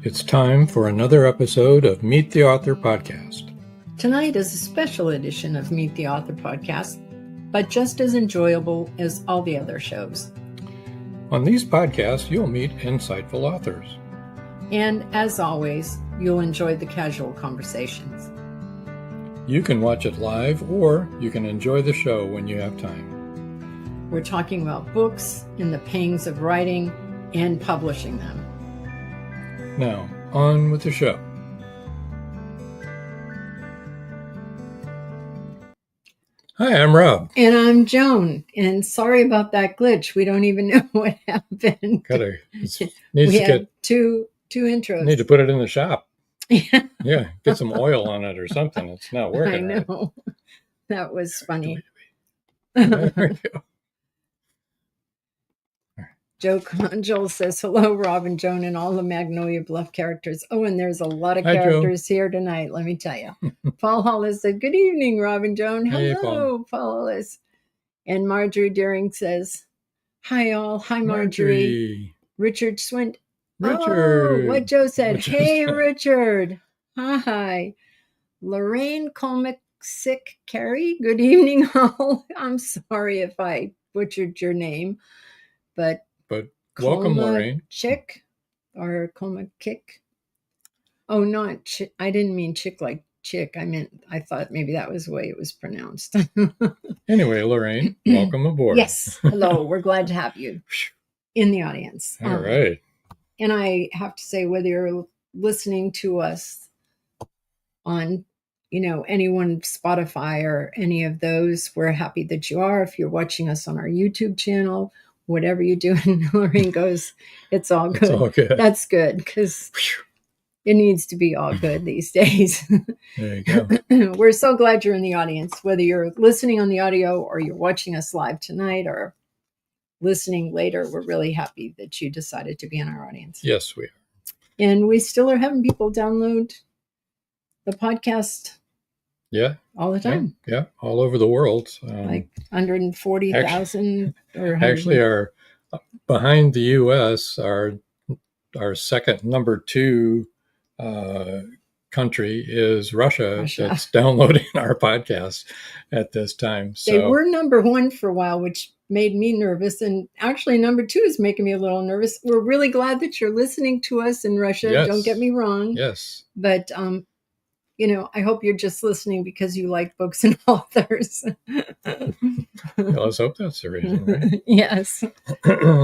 It's time for another episode of Meet the Author podcast. Tonight is a special edition of Meet the Author podcast, but just as enjoyable as all the other shows. On these podcasts, you'll meet insightful authors. And as always, you'll enjoy the casual conversations. You can watch it live, or you can enjoy the show when you have time. We're talking about books and the pangs of writing and publishing them. Now, on with the show. Hi, I'm Rob. And I'm Joan. And sorry about that glitch. We don't even know what happened. We had two intros. Need to put it in the shop. Yeah, get some oil on it or something. It's not working. I know. Right. That was funny. There we go. Joel says, hello, Rob and Joan and all the Magnolia Bluff characters. Oh, and there's a lot of characters here tonight, let me tell you. Paul Hollis said, good evening, Rob and Joan. Hello, hey, Paul Hollis. And Marjorie says, hi, all. Hi, Marjorie. Richard Swint. Richard. Oh, what Joe said. Hey, Richard. Hi. Lorraine Colmick-Sick Carey. Good evening, all. I'm sorry if I butchered your name, but welcome, Lorraine. Chick or Colma Kick. Oh, not chick. I didn't mean chick like chick. I thought maybe that was the way it was pronounced. Anyway, Lorraine, welcome aboard. Yes. Hello. We're glad to have you in the audience. All right. And I have to say, whether you're listening to us on, any one Spotify or any of those, we're happy that you are. If you're watching us on our YouTube channel, whatever you do, and Lorraine goes, it's all good. It's all good. That's good, because it needs to be all good these days. There you go. We're so glad you're in the audience, whether you're listening on the audio or you're watching us live tonight or listening later. We're really happy that you decided to be in our audience. Yes, we are. And we still are having people download the podcast. Yeah. All the time. Yeah. All over the world. Like 140,000 or actually our behind the US, our second number 2 country is Russia. That's downloading our podcast at this time. So they were number 1 for a while, which made me nervous. And actually number 2 is making me a little nervous. We're really glad that you're listening to us in Russia. Yes. Don't get me wrong. Yes. But I hope you're just listening because you like books and authors. Let's hope that's the reason, right? Yes.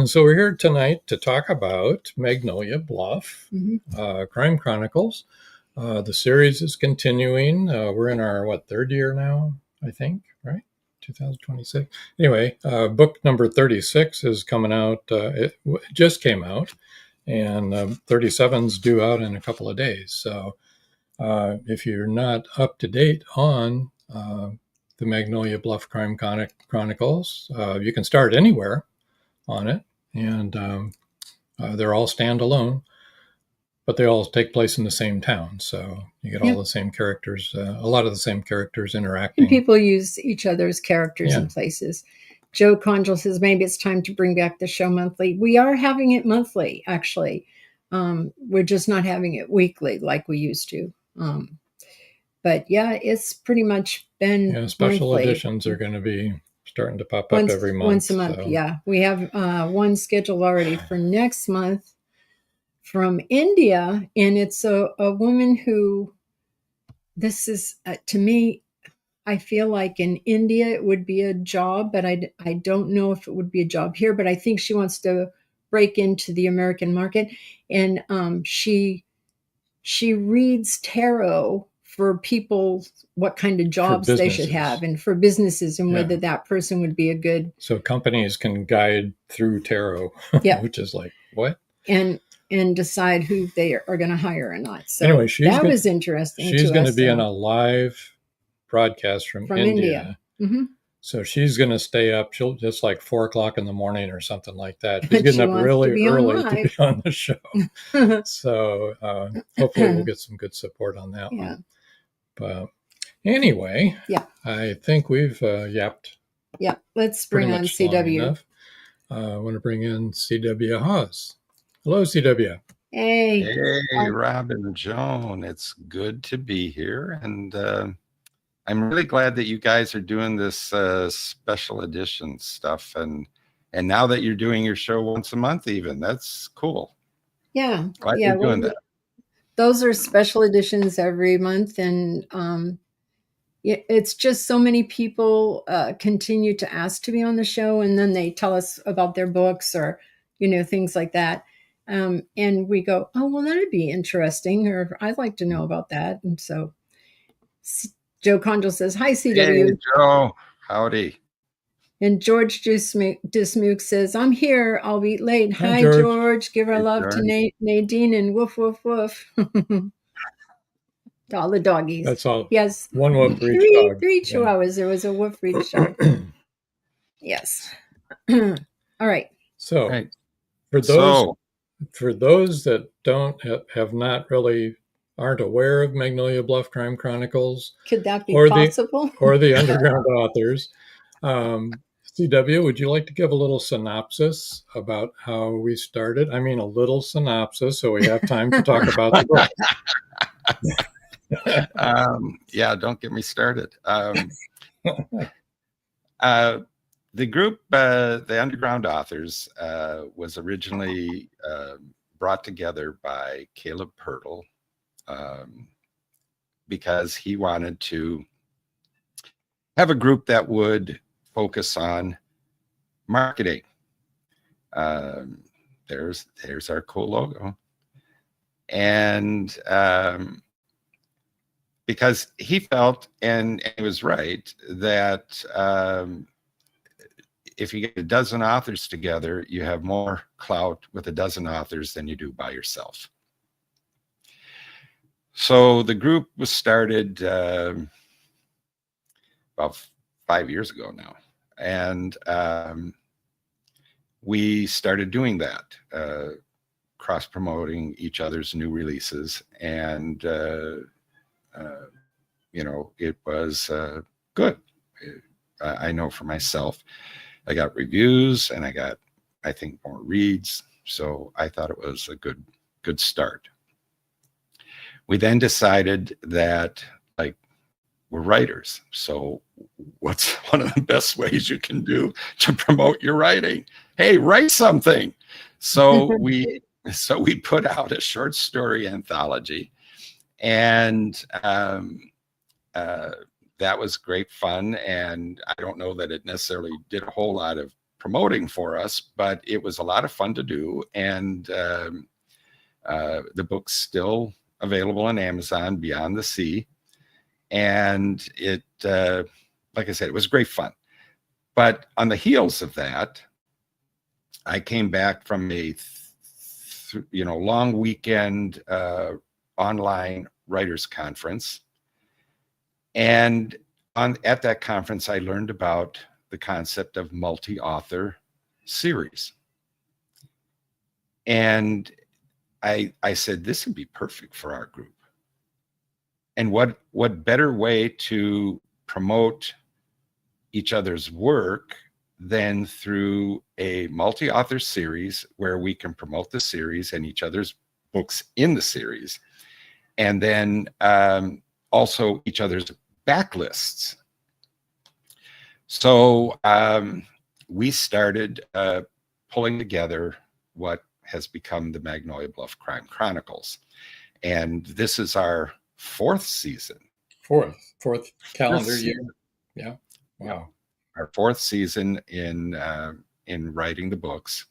So we're here tonight to talk about Magnolia Bluff, Crime Chronicles. The series is continuing. We're in our, third year now, I think, right? 2026. Anyway, book number 36 is coming out. It just came out, and 37's due out in a couple of days. So if you're not up to date on the Magnolia Bluff Crime Chronicles, you can start anywhere on it, and they're all standalone, but they all take place in the same town. So you get all the same characters, a lot of the same characters interacting. And people use each other's characters and places. Joe Conjal says, maybe it's time to bring back the show monthly. We are having it monthly, actually. We're just not having it weekly like we used to. But yeah, it's pretty much been special monthly. Editions are going to be starting to pop up every month. Once a month, so. Yeah. We have one scheduled already for next month from India, and it's a woman who, this is, to me, I feel like in India it would be a job, but I don't know if it would be a job here, but I think she wants to break into the American market, and she reads tarot for people, what kind of jobs they should have, and for businesses, and whether that person would be a good. So companies can guide through tarot, which is like, what? And decide who they are going to hire or not. So anyway, was interesting. She's going to be on a live broadcast from India. Mm-hmm. So she's going to stay up. She'll just like 4:00 in the morning or something like that. She's getting up really early to be on the show. So hopefully we'll get some good support on that one. But anyway, I think we've yapped. Yeah, let's bring on CW. I want to bring in CW Hawes. Hello, CW. Hey. Hey, Robin and Joan, it's good to be here. And I'm really glad that you guys are doing this special edition stuff. And now that you're doing your show once a month, even, that's cool. Yeah. Glad Yeah. you're doing that. Those are special editions every month. And it's just so many people continue to ask to be on the show. And then they tell us about their books or, things like that. And we go, oh, well, that'd be interesting. Or I'd like to know about that. And so Joe Condell says, hi, CW. Hey, Joe. Howdy. And George Dismuke says, I'm here. I'll be late. Hi, George. Give our love to Nadine and woof, woof, woof. To all the doggies. That's all. Yes. One woof for each dog. 3 chihuahuas. There was a woof for each dog. Yes. All right. So, Right. for those that have not really aren't aware of Magnolia Bluff Crime Chronicles, could that be possible? or the underground authors, CW, would you like to give a little synopsis about how we started? I mean, a little synopsis, so we have time to talk about the book. Yeah, don't get me started. The group, the Underground Authors, was originally brought together by Caleb Pirtle because he wanted to have a group that would focus on marketing. There's our cool logo. And because he felt, and he was right, that if you get a dozen authors together, you have more clout with a dozen authors than you do by yourself. So the group was started about 5 years ago now. And we started doing that, cross-promoting each other's new releases. And, it was good. I know for myself, I got reviews and I got, I think, more reads. So I thought it was a good start. We then decided that, we're writers. So what's one of the best ways you can do to promote your writing? Hey, write something. So we put out a short story anthology, and that was great fun. And I don't know that it necessarily did a whole lot of promoting for us, but it was a lot of fun to do. And the book's still available on Amazon, Beyond the Sea. And it, like I said, it was great fun. But on the heels of that, I came back from a long weekend online writers conference. And at that conference, I learned about the concept of multi-author series. And I said, this would be perfect for our group. And what better way to promote each other's work than through a multi-author series where we can promote the series and each other's books in the series, and then also each other's backlists. So we started pulling together what has become the Magnolia Bluff Crime Chronicles. And this is our fourth season. Fourth calendar year. Yeah. Wow. Yeah. Our fourth season in writing the books.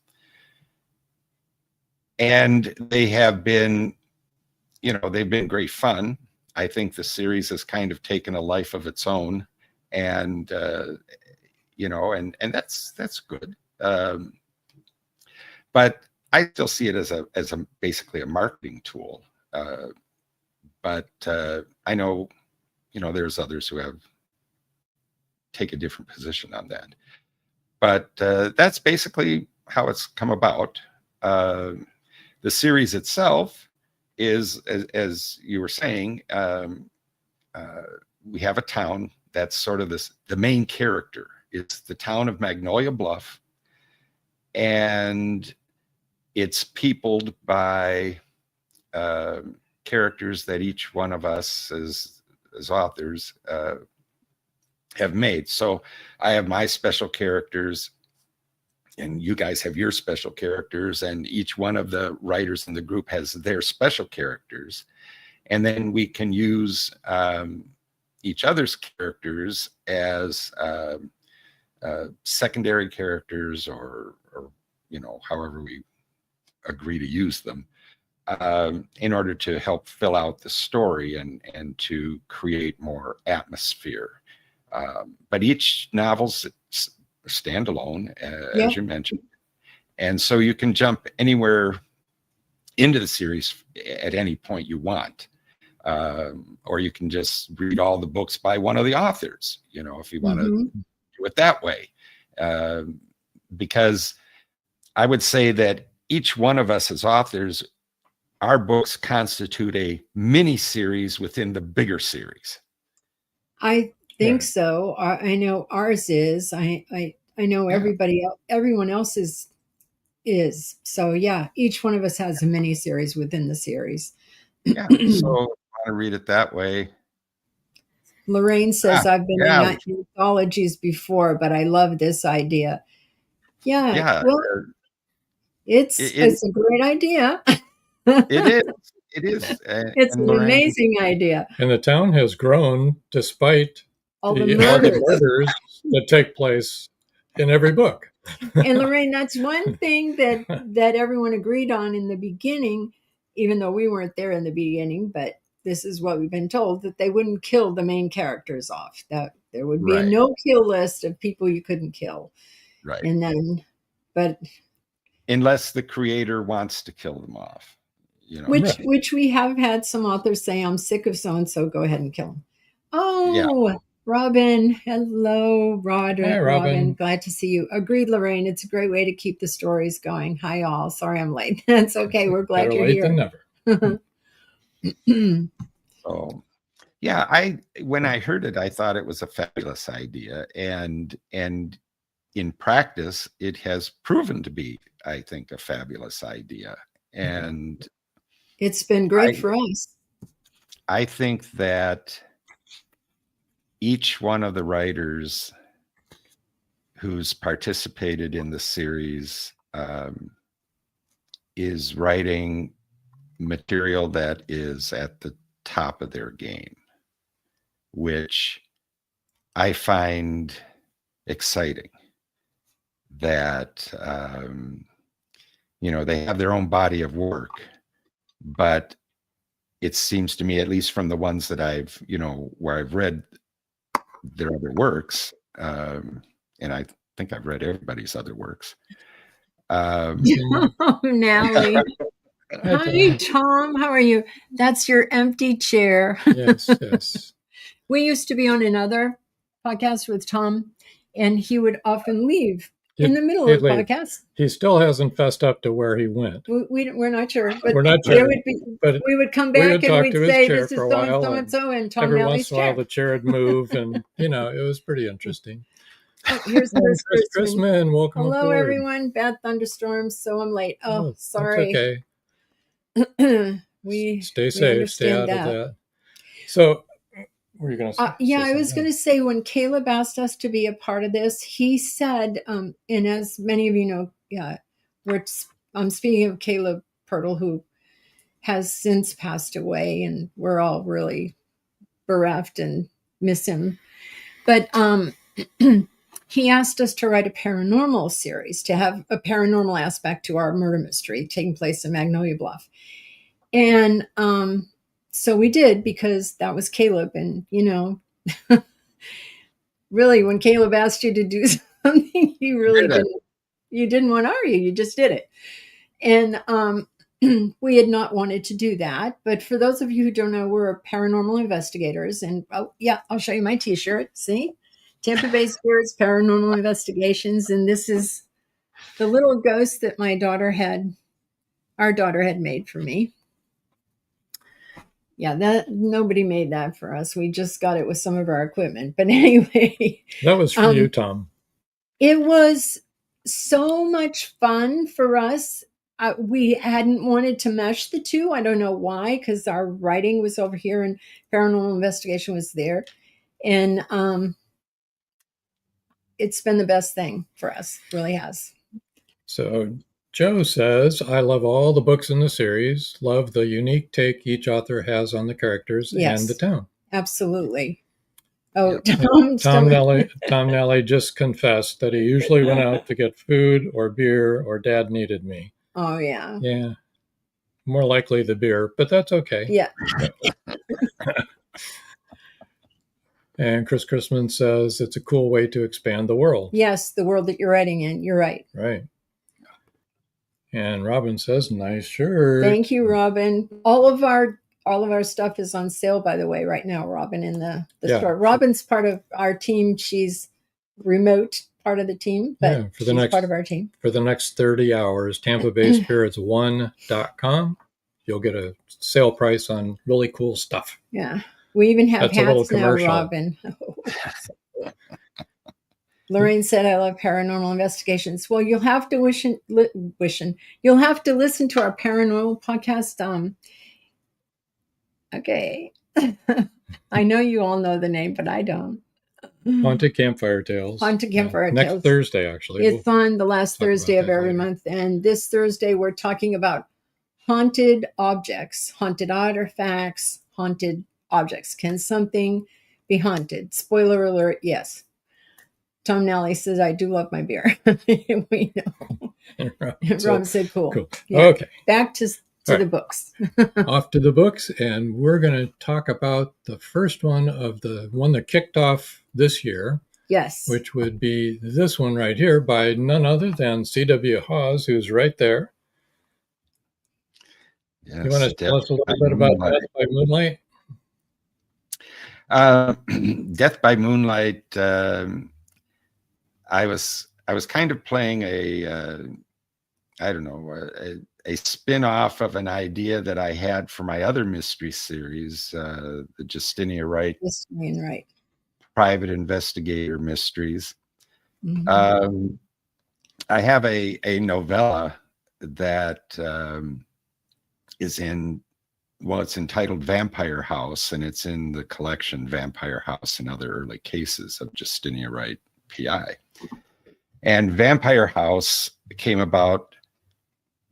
And they have been, they've been great fun. I think the series has kind of taken a life of its own, and and that's good. But I still see it as a basically a marketing tool. But I know, there's others who take a different position on that. But that's basically how it's come about. The series itself is, as you were saying, we have a town that's sort of the main character. It's the town of Magnolia Bluff, and it's peopled by characters that each one of us as authors have made. So I have my special characters, and you guys have your special characters, and each one of the writers in the group has their special characters. And then we can use each other's characters as secondary characters, or however we agree to use them, in order to help fill out the story and to create more atmosphere. But each novel's standalone, as you mentioned. And so you can jump anywhere into the series at any point you want. Or you can just read all the books by one of the authors, if you want to do it that way. Because I would say that each one of us as authors, our books constitute a mini series within the bigger series. I think so. I know ours is. I know everyone else's is. So yeah, each one of us has a mini series within the series. Yeah. So if you want to read it that way. Lorraine says, I've been in anthologies before, but I love this idea. Yeah. Well, it's a great idea. It is. It's an amazing idea. And the town has grown despite all the murders that take place in every book. And Lorraine, that's one thing that everyone agreed on in the beginning, even though we weren't there in the beginning, but this is what we've been told, that they wouldn't kill the main characters off, that there would be a no-kill list of people you couldn't kill. Right. And then, but unless the creator wants to kill them off. Which we have had some authors say, I'm sick of so-and-so, go ahead and kill him. Oh, yeah. Robin. Hello, Rod. Hi, Robin. Glad to see you. Agreed, Lorraine. It's a great way to keep the stories going. Hi, all. Sorry I'm late. That's okay. We're glad you're here. Better late than never. So, yeah, when I heard it, I thought it was a fabulous idea. And in practice, it has proven to be, I think, a fabulous idea. And it's been great for us. I think that each one of the writers who's participated in the series is writing material that is at the top of their game, which I find exciting. That they have their own body of work, but it seems to me, at least from the ones that I've, where I've read their other works, and I think I've read everybody's other works. Nally. Hi, Tom. How are you? That's your empty chair. Yes. We used to be on another podcast with Tom, and he would often leave in the middle of the podcast. He still hasn't fessed up to where he went. We're not sure. But we're not sure. We would come back and we'd say, this is so-and-so, and Tom every Nally's once in a while the chair would move, and, it was pretty interesting. Oh, here's Chris Chrisman. Welcome Hello, aboard. everyone. Bad thunderstorms, so I'm late. Oh, sorry. Okay. we stay safe. Stay out of that. So, what were you going to say? I was going to say, when Caleb asked us to be a part of this, he said, and as many of you know, I'm speaking of Caleb Pirtle, who has since passed away, and we're all really bereft and miss him. But he asked us to write a paranormal series, to have a paranormal aspect to our murder mystery taking place in Magnolia Bluff. And so we did, because that was Caleb. And, really, when Caleb asked you to do something, you didn't want to argue. You just did it. And we had not wanted to do that. But for those of you who don't know, we're paranormal investigators. And I'll show you my t-shirt. See? Tampa Bay Spirits Paranormal Investigations. And this is the little ghost that our daughter had made for me. Yeah, that nobody made that for us. We just got it with some of our equipment. But anyway. That was for you, Tom. It was so much fun for us. we hadn't wanted to mesh the two. I don't know why, because our writing was over here and paranormal investigation was there. And it's been the best thing for us, really has. So Joe says, I love all the books in the series, love the unique take each author has on the characters Yes. and the town. Absolutely. Oh, Yep. Tom Nelly just confessed that he usually went out to get food or beer or Dad needed me. Oh, yeah. Yeah. More likely the beer, but that's okay. Yeah. And Chris Chrisman says it's a cool way to expand the world. Yes, the world that you're writing in. You're right. Right. And Robin says, nice shirt. Thank you, Robin. All of our stuff is on sale, by the way, right now, Robin, in the store. Robin's part of our team. She's remote part of the team, but she's part of our team. For the next 30 hours, TampaBaySpirits1.com. You'll get a sale price on really cool stuff. Yeah. We even have hats now, Robin. Lorraine said, I love paranormal investigations. Well, you'll have to you'll have to listen to our paranormal podcast. Okay. I know you all know the name, but I don't. Haunted Campfire Tales. Haunted Campfire Tales. Next Thursday, actually. It's on the last Thursday of every month. And this Thursday, we're talking about haunted objects, haunted artifacts, haunted objects. Can something be haunted? Spoiler alert, yes. Tom Nally says, I do love my beer. We know. Rob said, cool. Yeah. Okay. Back to the books. Off to the books. And we're going to talk about the first one of the one that kicked off this year. Yes. Which would be this one right here by none other than CW Hawes, who's right there. Yes, you want to tell us a little bit about Death by Moonlight? Death by Moonlight. I was kind of playing a spin-off of an idea that I had for my other mystery series, the Justinia Wright Private Investigator Mysteries. Mm-hmm. I have a novella that is it's entitled Vampire House, and it's in the collection Vampire House and Other Early Cases of Justinia Wright, PI. And Vampire House came about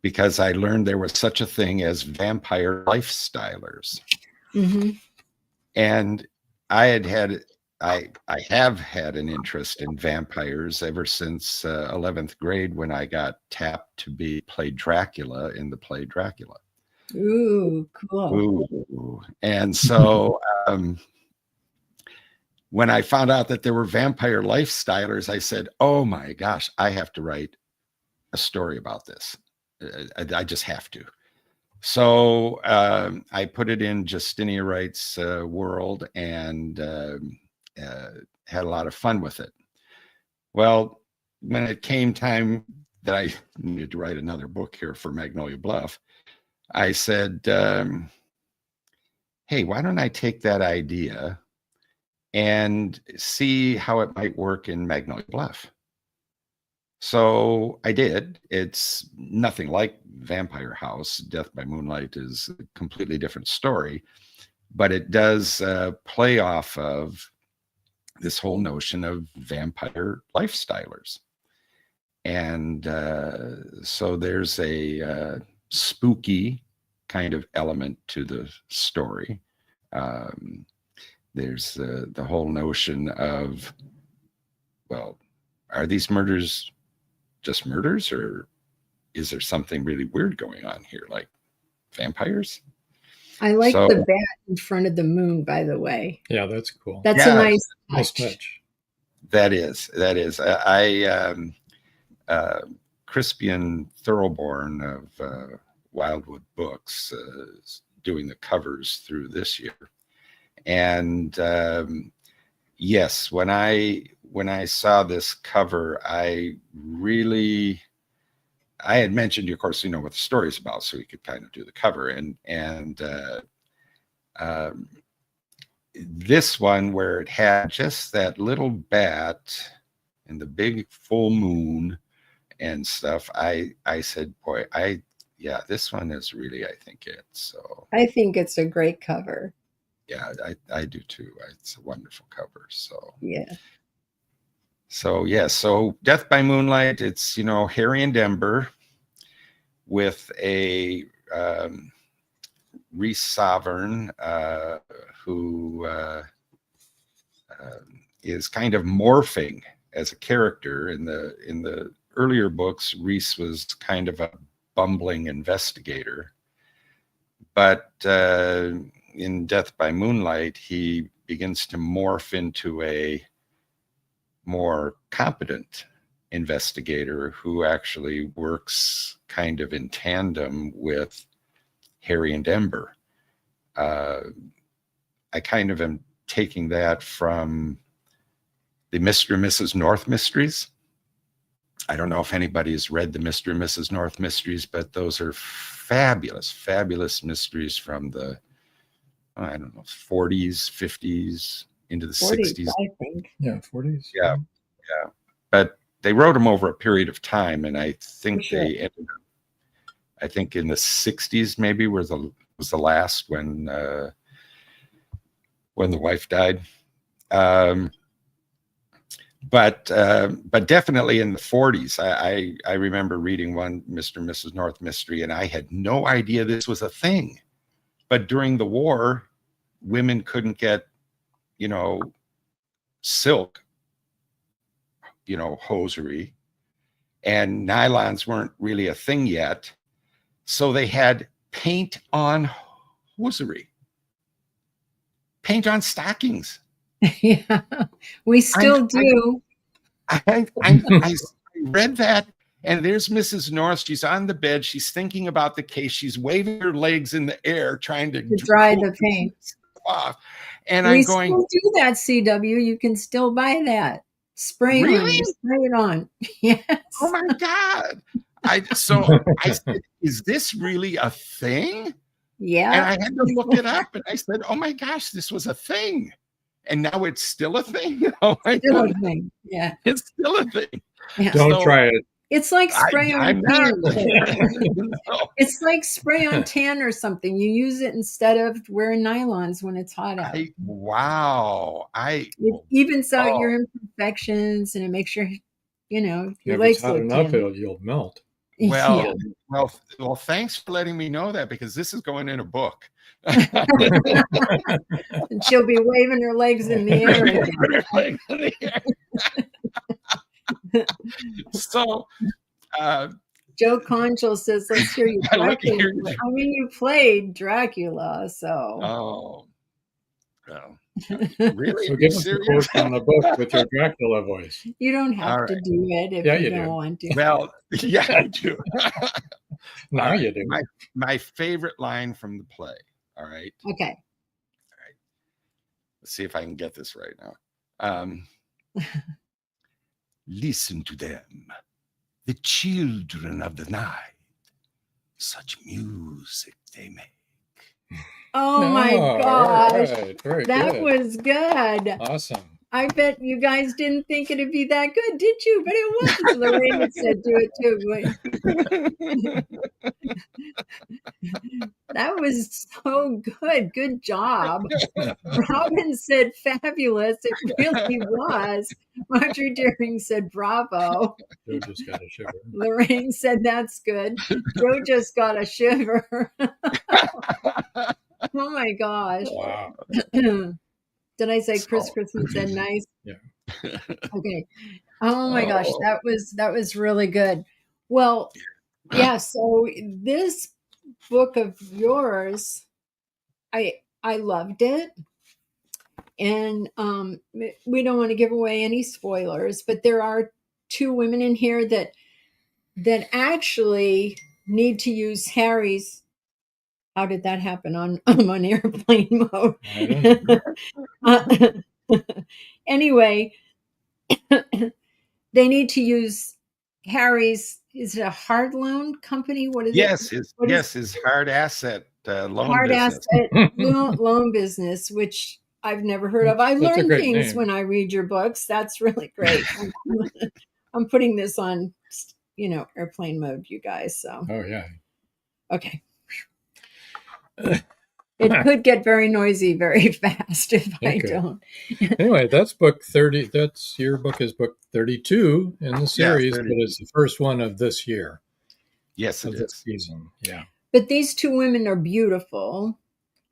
because I learned there was such a thing as vampire lifestylers. Mm-hmm. And I have had an interest in vampires ever since 11th grade, when I got tapped to play Dracula in the play Dracula. Ooh, cool. Ooh. And so when I found out that there were vampire lifestylers, I said, oh my gosh, I have to write a story about this. I just have to. So I put it in Justinia Wright's world and had a lot of fun with it. Well, when it came time that I needed to write another book here for Magnolia Bluff, I said, hey, why don't I take that idea and see how it might work in Magnolia Bluff? So I did. It's nothing like Vampire House. Death by Moonlight is a completely different story, but it does play off of this whole notion of vampire lifestylers. And so there's a spooky kind of element to the story. There's the whole notion of, well, are these murders just murders, or is there something really weird going on here, like vampires? I like the bat in front of the moon, by the way. Yeah, that's cool. That's a nice touch. That is. Crispian Thoroughborn of Wildwood Books is doing the covers through this year. And yes, when I saw this cover, I had mentioned, of course, what the story's about, so we could kind of do the cover. And this one, where it had just that little bat and the big full moon and stuff, I said, boy, I yeah, this one is really, I think it. So I think it's a great cover. yeah, I do too. It's a wonderful cover. So Yeah. So Death by Moonlight. It's, Harry and Ember with a Reese Sovereign who is kind of morphing as a character. In the earlier books, Reese was kind of a bumbling investigator, but in Death by Moonlight, he begins to morph into a more competent investigator who actually works kind of in tandem with Harry and Ember. I kind of am taking that from the Mr. and Mrs. North mysteries. I don't know if anybody has read the Mr. and Mrs. North mysteries, but those are fabulous, fabulous mysteries from the, I don't know, 40s, 50s, into the 60s. I think. Yeah, 40s. Yeah. But they wrote them over a period of time, and I think they ended up, I think in the 60s maybe was the last when the wife died. But definitely in the 40s, I remember reading one Mr. and Mrs. North mystery, and I had no idea this was a thing. But during the war, women couldn't get, silk, hosiery, and nylons weren't really a thing yet. So they had paint on hosiery, paint on stockings. Yeah, we still do. I read that, and there's Mrs. North. She's on the bed. She's thinking about the case. She's waving her legs in the air, trying to dry the paint off. And we I'm going, still do that, CW. You can still buy that. Spray really? on. Spray it on. Yes. Oh my God. I said, is this really a thing? Yeah. And I had to look it up, and I said, oh my gosh, this was a thing. And now it's still a thing. Oh my still God. a thing. Yeah. It's still a thing. Yeah. Don't try it. It's like spray on tan. No. It's like spray on tan or something. You use it instead of wearing nylons when it's hot out. Wow. It evens out your imperfections, and it makes your, your If legs it's hot look enough, tan. you'll melt. Well, well, thanks for letting me know that, because this is going in a book. And she'll be waving her legs in the air. So, Joe Conchel says, "Let's hear you, Dracula." I mean, you played Dracula, so. Oh, well, really? So give us a quote from the book with your Dracula voice. You don't have to do it if you don't want to. Well, yeah, I do. Now you do. My favorite line from the play. All right. Okay. All right. Let's see if I can get this right now. Listen to them, the children of the night. Such music they make. Oh my gosh. Right. Very that good. was good. Awesome. I bet you guys didn't think it'd be that good, did you? But it was. Lorraine said do it too. That was so good. Good job. Robin said fabulous. It really was. Marjorie Deering said bravo. Joe just got a shiver. Lorraine said that's good. Joe just got a shiver. Oh my gosh. Wow. Did I say Chris Christmas said nice? Yeah. Okay. Oh my gosh, that was really good. Well, yeah, so this book of yours, I loved it. And we don't want to give away any spoilers, but there are two women in here that actually need to use Harry's. How did that happen on airplane mode? Anyway, they need to use Harry's. Is it a hard loan company? What is it? His hard asset loan hard business. asset loan business, which I've never heard of. I learn things when I read your books. That's really great. I'm putting this on, airplane mode, you guys. So. Oh yeah. Okay. It could get very noisy very fast if I Okay. don't. Anyway, that's book 30. That's your book is book 32 in the series, but 32. it's the first one of this year, Yes, it of this is. season. Yeah. But these two women are beautiful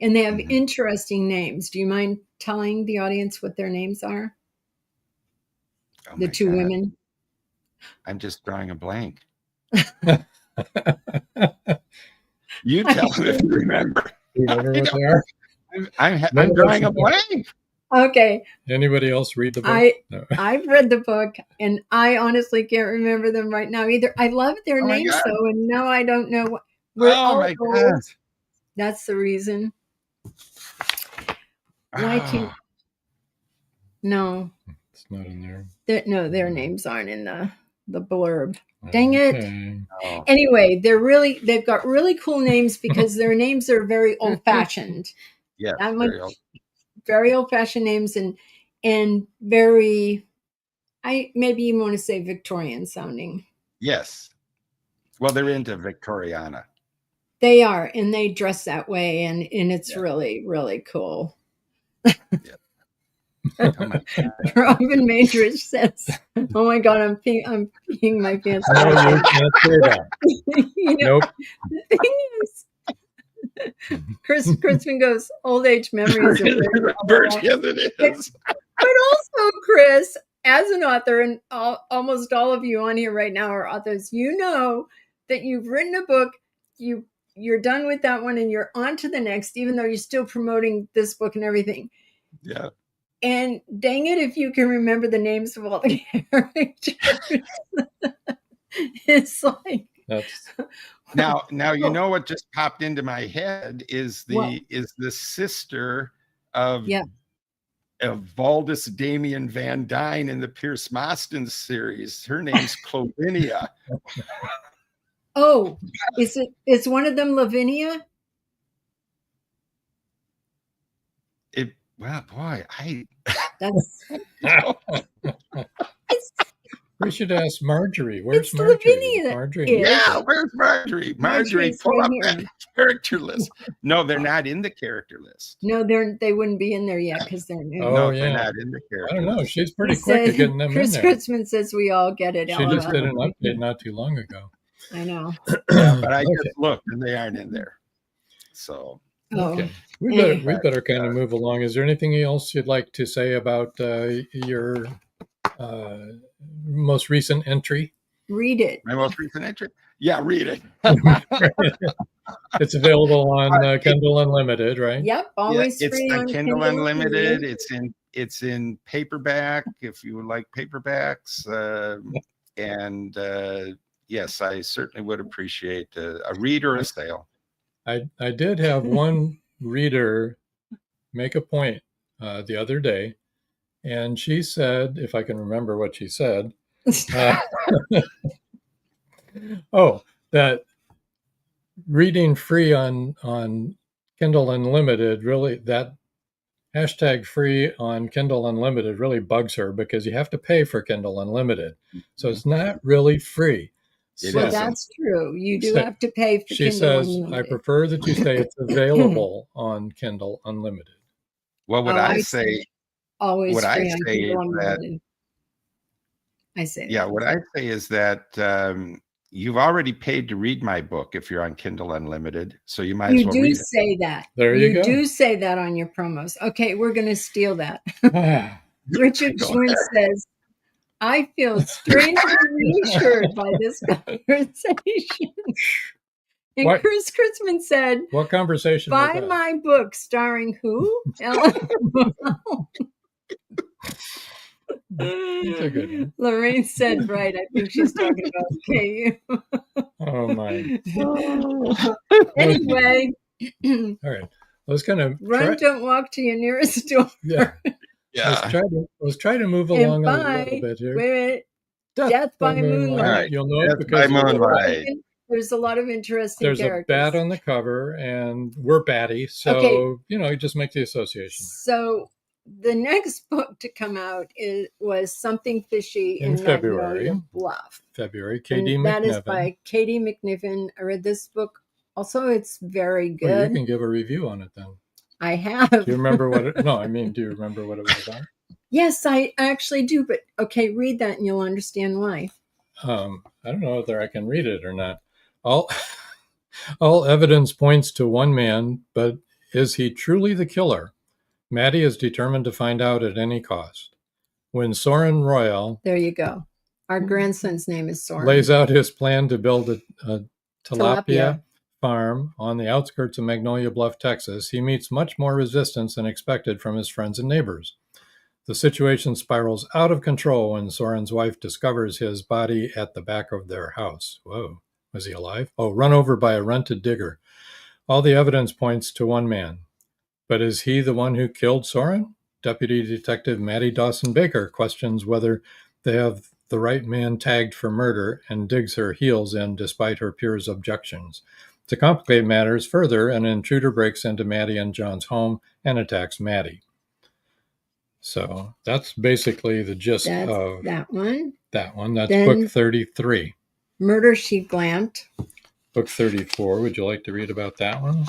and they have Mhm. interesting names. Do you mind telling the audience what their names are? Oh The my two God. women? I'm just drawing a blank. You tell them if you remember. Remember I what don't- they are? I'm None drawing of a us know. blank. Okay. Anybody else read the book? No. I've read the book and I honestly can't remember them right now either. I love their Oh my names God. though, and now I don't know what we're Oh all my old. God. That's the reason. Why can't Ah, no. It's not in there. Their names aren't in the blurb. Dang it. Okay. oh. Anyway, they've got really cool names because their names are very old fashioned. Yes, That much very old. very old fashioned names and very maybe you want to say Victorian sounding. Yes. Well, they're into Victoriana. They are, and they dress that way, and it's Yeah. really, really cool. Oh my God. Robin Madridge says, "Oh my God, I'm peeing my pants." No, you can't say that. You know, Nope. the thing is, Chris Kurtzman goes, "Old age memories are very Birch, yes, it is. But also, Chris, as an author, and almost all of you on here right now are authors, you know that you've written a book, you're done with that one and you're on to the next, even though you're still promoting this book and everything. Yeah. And dang it, if you can remember the names of all the characters. It's like That's Now you know what just popped into my head is What? the sister of Yeah. Valdis Damien Van Dyne in the Pierce Mostyn series. Her name's Clovinia. Oh, is one of them Lavinia? Well, boy, That's it's we should ask Marjorie. Where's it's Marjorie? Lavinia. Marjorie. Is. yeah, where's Marjorie? Marjorie, Marjorie's pull right up here. that character list. No, they're not in the character list. No, they wouldn't be in there yet because they're new. Oh, No, yeah. they're not in the I character don't know. list. She's He pretty quick at said, getting them Chris in there. Kurtzman says we all get it. She just LOL. did an update not too long ago. I know. Yeah, but I Okay. just looked and they aren't in there. So Okay. Oh, We better kind of move along. Is there anything else you'd like to say about your most recent entry? read it. my most recent entry. Yeah, read it. It's available on Kindle Unlimited, right? Yep, Yeah, always it's free on Kindle Unlimited. Unlimited. It's in paperback if you like paperbacks. And yes, I certainly would appreciate a read or a sale. I did have one reader make a point the other day, and she said, if I can remember what she said, that reading free on Kindle Unlimited really, that hashtag free on Kindle Unlimited really bugs her because you have to pay for Kindle Unlimited, so it's not really free. It Well, isn't. that's true. You do So- have to pay for She Kindle says, Unlimited. I prefer that you say it's available on Kindle Unlimited. Well, what Oh, I I say, see. Always what I free on say Kindle is that- Unlimited. I say yeah, that. what I say is that you've already paid to read my book if you're on Kindle Unlimited, so you might as You well do read it. say that. There you go. do say that on your promos. Okay, we're going to steal that. Ah, Richard Go Schwinn says, I feel strangely reassured by this conversation. And What? Chris Kurtzman said, what conversation was buy that? my book starring who? Ellen. That's a good one. Lorraine said, right. I think she's talking about KU. Oh my. Anyway, All right. Let's kind of run, don't walk to your nearest store. yeah. Yeah. Let's try to move And along a buy, little bit here. wait, Death by Moonlight. Right. You'll know Death it because by Moonlight. There's a lot of interesting there's characters. a bat on the cover, and we're batty, so Okay. you just make the association. So the next book to come out was Something Fishy In February. Magnolia Bluff. February, And KD that is McNevin. by Katie McNiven. I read this book Also, it's very Well, you good. can give a review on it then. I have. Do you remember what it, no, I mean, do you remember what it was about? Yes, I actually do. But okay, read that and you'll understand why. I don't know whether I can read it or not. All, all evidence points to one man, but is he truly the killer? Maddie is determined to find out at any cost. When Soren Royal There you go. Our grandson's name is Soren. lays out his plan to build a tilapia Tilapia. farm on the outskirts of Magnolia Bluff, Texas, he meets much more resistance than expected from his friends and neighbors. The situation spirals out of control when Soren's wife discovers his body at the back of their house. Whoa, was he alive? Oh, run over by a rented digger. All the evidence points to one man. But is he the one who killed Soren? Deputy Detective Maddie Dawson-Baker questions whether they have the right man tagged for murder and digs her heels in despite her peers' objections. To complicate matters further, an intruder breaks into Maddie and John's home and attacks Maddie. So that's basically the gist of that one. That one. That's Then book 33. Murder She Glamped. Book 34. Would you like to read about that one?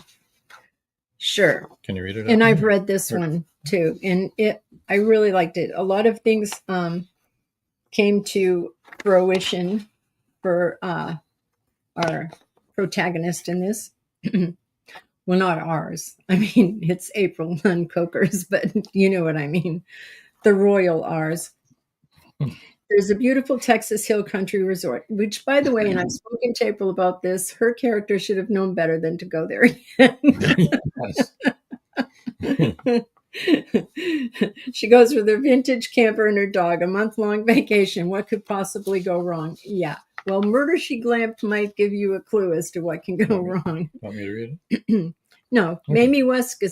Sure. Can you read it? And I've read this one too, and I really liked it. A lot of things came to fruition for our protagonist in this. Well, not ours. I mean, it's April Nunn Coker's, but you know what I mean. The royal ours. There's a beautiful Texas Hill Country Resort, which, by the way, and I've spoken to April about this, her character should have known better than to go there again. She goes with her vintage camper and her dog, a month-long vacation. What could possibly go wrong? Yeah. Well, Murder She Glamped might give you a clue as to what can go wrong. Want me to read it? No. Okay. Mamie West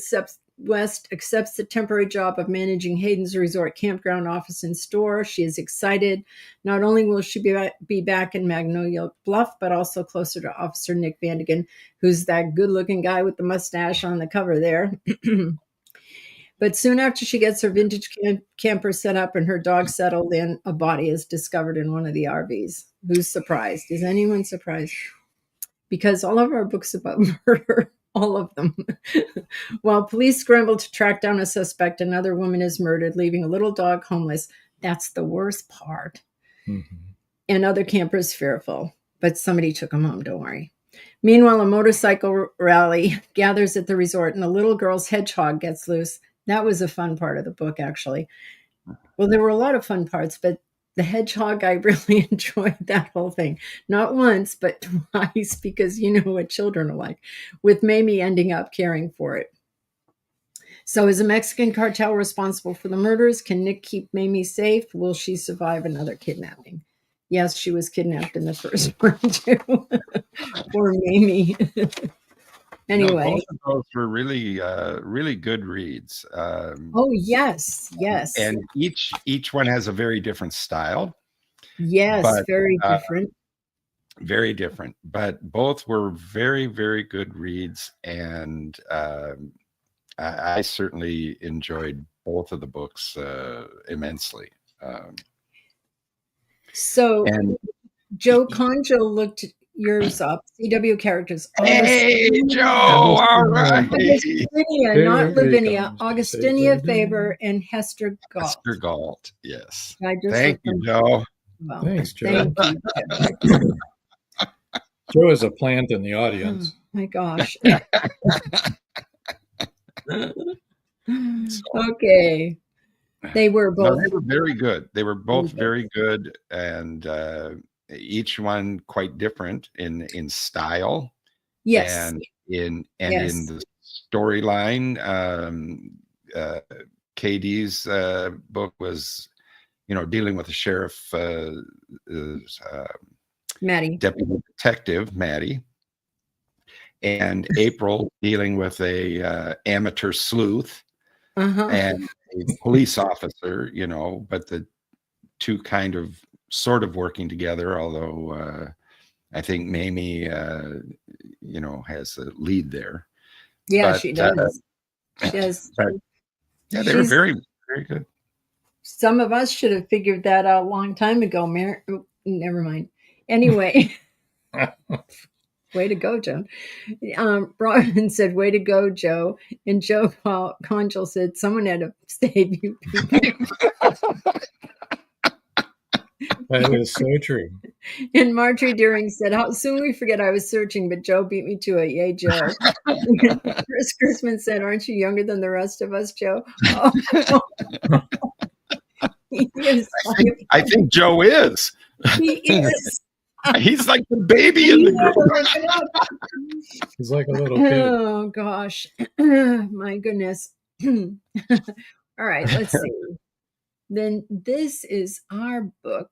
accepts the temporary job of managing Hayden's resort campground office and store. She is excited. Not only will she be back in Magnolia Bluff, but also closer to Officer Nick Vandigan, who's that good-looking guy with the mustache on the cover there. But soon after she gets her vintage camper set up and her dog settled in, a body is discovered in one of the RVs. Who's surprised? Is anyone surprised? Because all of our books about murder, all of them. While police scramble to track down a suspect, another woman is murdered, leaving a little dog homeless. That's the worst part. Mm-hmm. And other campers fearful. But somebody took him home, don't worry. Meanwhile, a motorcycle rally gathers at the resort and a little girl's hedgehog gets loose. That was a fun part of the book, actually. Well, there were a lot of fun parts, but the hedgehog, I really enjoyed that whole thing. Not once, but twice, because you know what children are like, with Mamie ending up caring for it. So is a Mexican cartel responsible for the murders? Can Nick keep Mamie safe? Will she survive another kidnapping? Yes, she was kidnapped in the first one, too. Poor Mamie. Anyway, both of those were really, really good reads. Oh yes, yes. And each one has a very different style. Yes, but, very different. Very different, but both were very, very good reads, and I certainly enjoyed both of the books immensely. So, Joe Conjo looked yours up. CW characters. Hey, Joe! All right. Augustinia, not Lavinia. Augustinia Faber and Hester Galt. Hester Galt, yes. Thank you, Joe. Well, thanks, Joe. Thank you. Joe is a plant in the audience. Oh, my gosh. Okay. They were both. No, they were very good. They were both very good, and each one quite different in style. Yes. And in the storyline. KD's book was, dealing with the sheriff, Maddie, deputy detective Maddie, and April dealing with a amateur sleuth and a police officer. But the two kind of sort of working together, although I think Mamie has the lead there. Yeah, she does. She does. Yeah, they were very, very good. Some of us should have figured that out a long time ago. Never mind. Anyway. Way to go, Joe. Robin said, way to go, Joe. And Joe Conjal said, someone had to save you people. That is so true. And Marjorie Deering said, how soon we forget I was searching, but Joe beat me to it. Yay, Joe. Chris Chrisman said, aren't you younger than the rest of us, Joe? Oh. I think Joe is. He is. He's like the baby in the group. He's like a little kid. Oh, gosh. My goodness. All right, let's see. Then this is our book,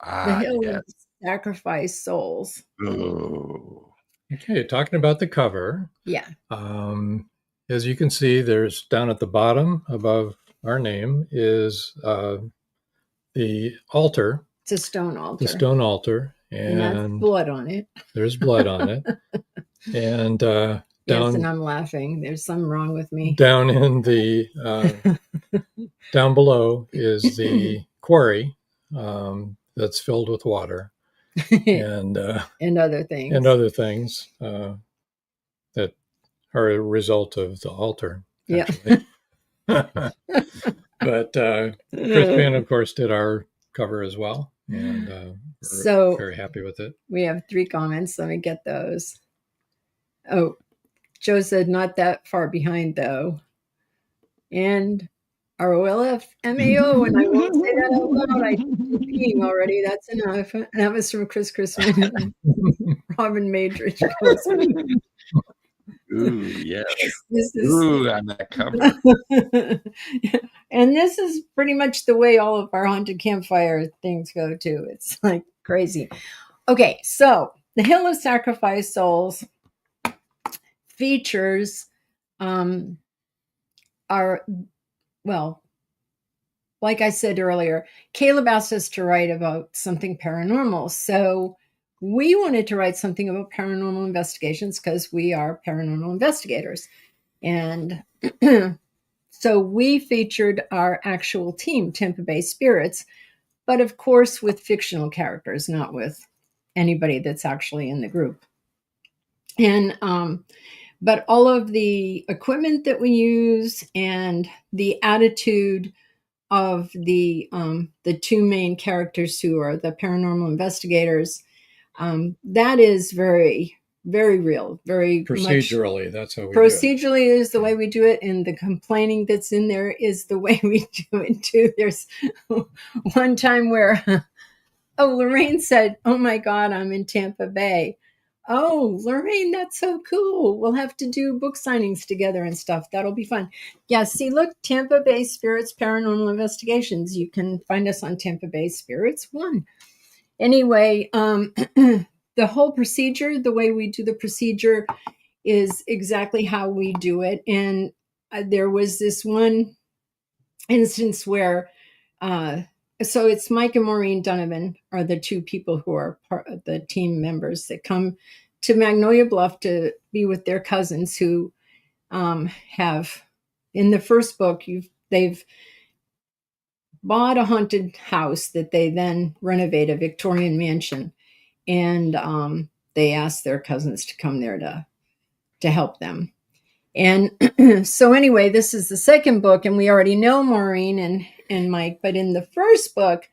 The Hill of Sacrifice Souls. Oh. Okay, talking about the cover. Yeah. As you can see, there's down at the bottom above our name is the altar. It's a stone altar. The stone altar. And that's blood on it. There's blood on it. And down, yes, and I'm laughing. There's something wrong with me. Down in the down below is the quarry that's filled with water and other things. And other things that are a result of the altar. Yeah. But Chris Pan, of course, did our cover as well. And we're very happy with it. We have 3 comments. Let me get those. Oh, Joe said, not that far behind, though. And ROLF MAO, and I won't say that out loud. I did peeing already. That's enough. And that was from Chris Chrisman. Robin Madridge. Ooh, yes. Ooh, on that cover. And this is pretty much the way all of our haunted campfire things go, too. It's like crazy. Okay, so The Hill of Sacrifice Souls features like I said earlier, Caleb asked us to write about something paranormal. So we wanted to write something about paranormal investigations because we are paranormal investigators. And so we featured our actual team, Tampa Bay Spirits, but of course with fictional characters, not with anybody that's actually in the group. And but all of the equipment that we use and the attitude of the 2 main characters who are the paranormal investigators, that is very, very real, very procedurally. That's how we procedurally do it. Is the way we do it, and the complaining that's in there is the way we do it too. There's one time where, Lorraine said, "Oh my God, I'm in Tampa Bay." Oh, Lorraine, that's so cool. We'll have to do book signings together and stuff. That'll be fun. Yeah, see, look, Tampa Bay Spirits Paranormal Investigations. You can find us on Tampa Bay Spirits 1. Anyway, the whole procedure, the way we do the procedure is exactly how we do it. And there was this one instance where, so it's Mike and Maureen Donovan are the 2 people who are part of the team members that come to Magnolia Bluff to be with their cousins who have, in the first book, they've bought a haunted house that they then renovate, a Victorian mansion. And they asked their cousins to come there to help them. And so anyway, this is the second book, and we already know Maureen and Mike, but in the first book,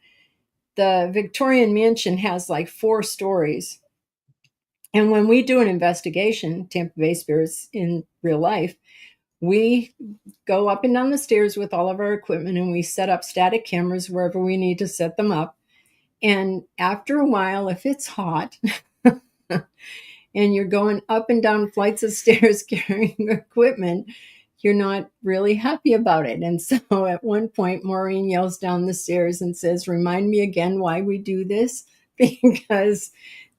the Victorian mansion has like 4 stories. And when we do an investigation, Tampa Bay Spirits in real life, we go up and down the stairs with all of our equipment, and we set up static cameras wherever we need to set them up. And after a while, if it's hot and you're going up and down flights of stairs carrying equipment, you're not really happy about it. And so at one point, Maureen yells down the stairs and says, "Remind me again why we do this," because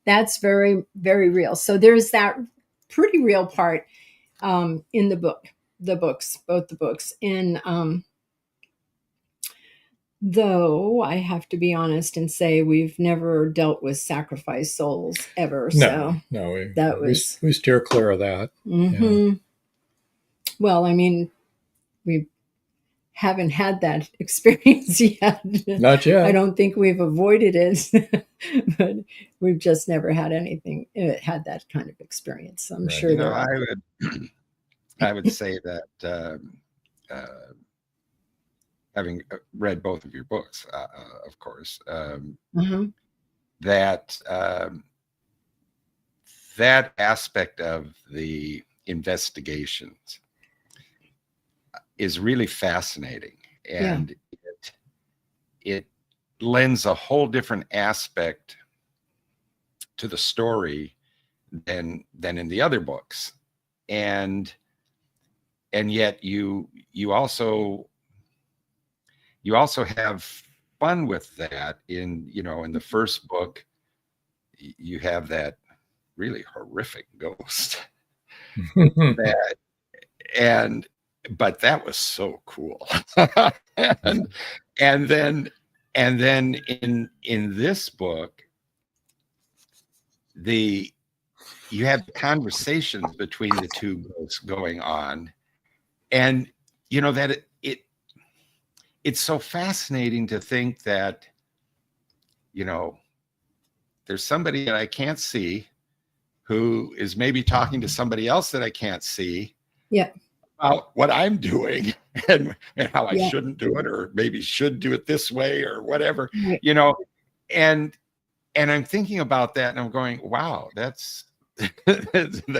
that's very, very real. So there's that pretty real part in both the books. And though I have to be honest and say we've never dealt with sacrifice souls ever. No, we steer clear of that. Mm-hmm. Yeah. Well, I mean, we've haven't had that experience yet. Not yet. I don't think we've avoided it, but we've just never had had that kind of experience. I'm Right. sure there are. I would say that having read both of your books, of course, that that aspect of the investigations is really fascinating, and it lends a whole different aspect to the story than in the other books, and yet you also have fun with that. In the first book, you have that really horrific ghost but that was so cool. and then in this book, you have conversations between the two ghosts going on, and that it's so fascinating to think that there's somebody that I can't see who is maybe talking to somebody else that I can't see about what I'm doing and how I shouldn't do it, or maybe should do it this way or whatever, and I'm thinking about that and I'm going, wow, that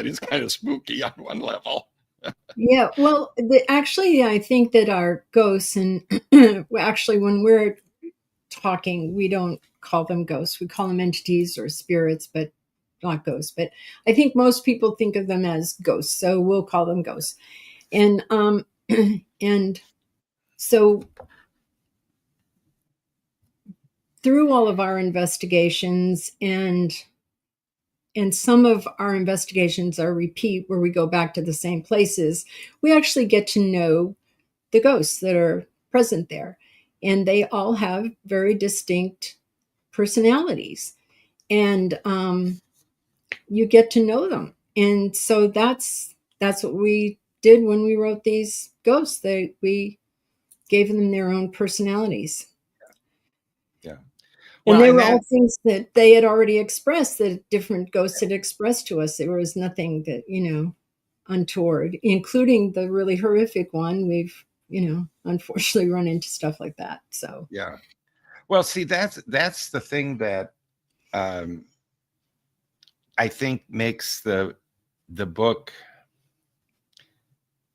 is kind of spooky on one level. Yeah, well, actually, I think that our ghosts, and actually, when we're talking, we don't call them ghosts. We call them entities or spirits, but not ghosts. But I think most people think of them as ghosts, so we'll call them ghosts. And and so through all of our investigations, and some of our investigations are repeat, where we go back to the same places, we actually get to know the ghosts that are present there. And they all have very distinct personalities. And you get to know them. And so that's what we did when we wrote these ghosts. We gave them their own personalities. Yeah. Well, and they were all things that they had already expressed, that different ghosts had expressed to us. There was nothing that, untoward, including the really horrific one. We've, unfortunately run into stuff like that. So, yeah. Well, see, that's the thing that I think makes the book,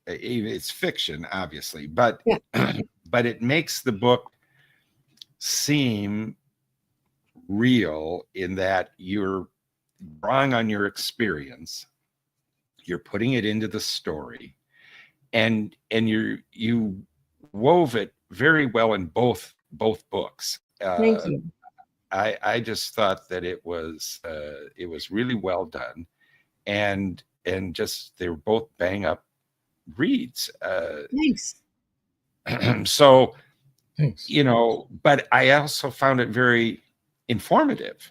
it's fiction, obviously, but but it makes the book seem real, in that you're drawing on your experience, you're putting it into the story, and you wove it very well in both books. Thank you. I just thought that it was really well done, and just, they were both bang up reads. Thanks. So, Thanks. but I also found it very informative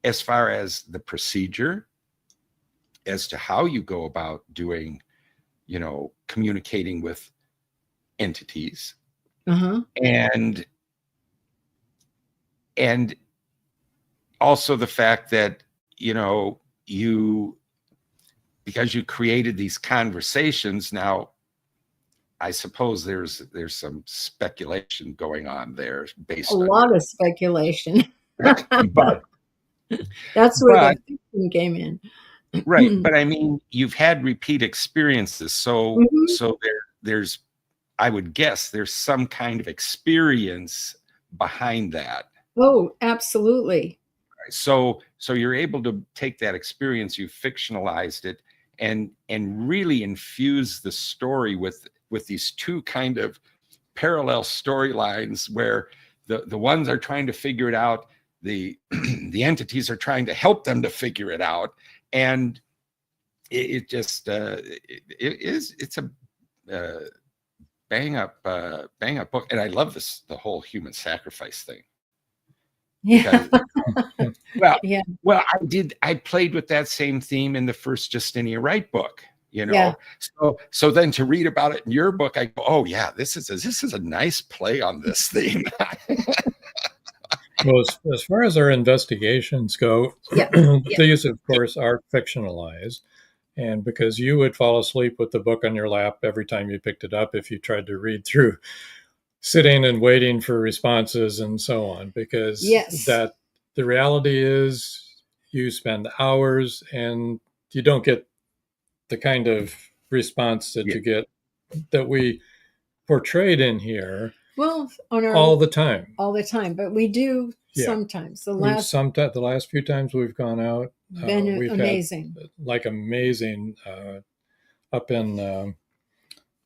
as far as the procedure, as to how you go about doing, communicating with entities, and also the fact that, because you created these conversations. Now, I suppose there's some speculation going on there, based on a lot of speculation. but that's where the fiction came in. Right. But I mean, you've had repeat experiences. So there's, I would guess there's some kind of experience behind that. Oh, absolutely. So you're able to take that experience, you fictionalized it, and really infuse the story with these two kind of parallel storylines, where the ones are trying to figure it out, the entities are trying to help them to figure it out, and it's a bang up book. And I love the whole human sacrifice thing. Yeah. Well, I played with that same theme in the first Justinia Wright book. you know. Yeah. So then to read about it in your book, I go, oh yeah, this is a nice play on this theme. Well, as far as our investigations go, Yeah. these, of course, are fictionalized. And because you would fall asleep with the book on your lap every time you picked it up if you tried to read through sitting and waiting for responses and so on, because Yes. that the reality is you spend hours and you don't get the kind of response that Yeah. you get that we portrayed in here Well, on our all the time. all the time, but we do Yeah. sometimes. The last few times we've gone out, been we've amazing. had like amazing up in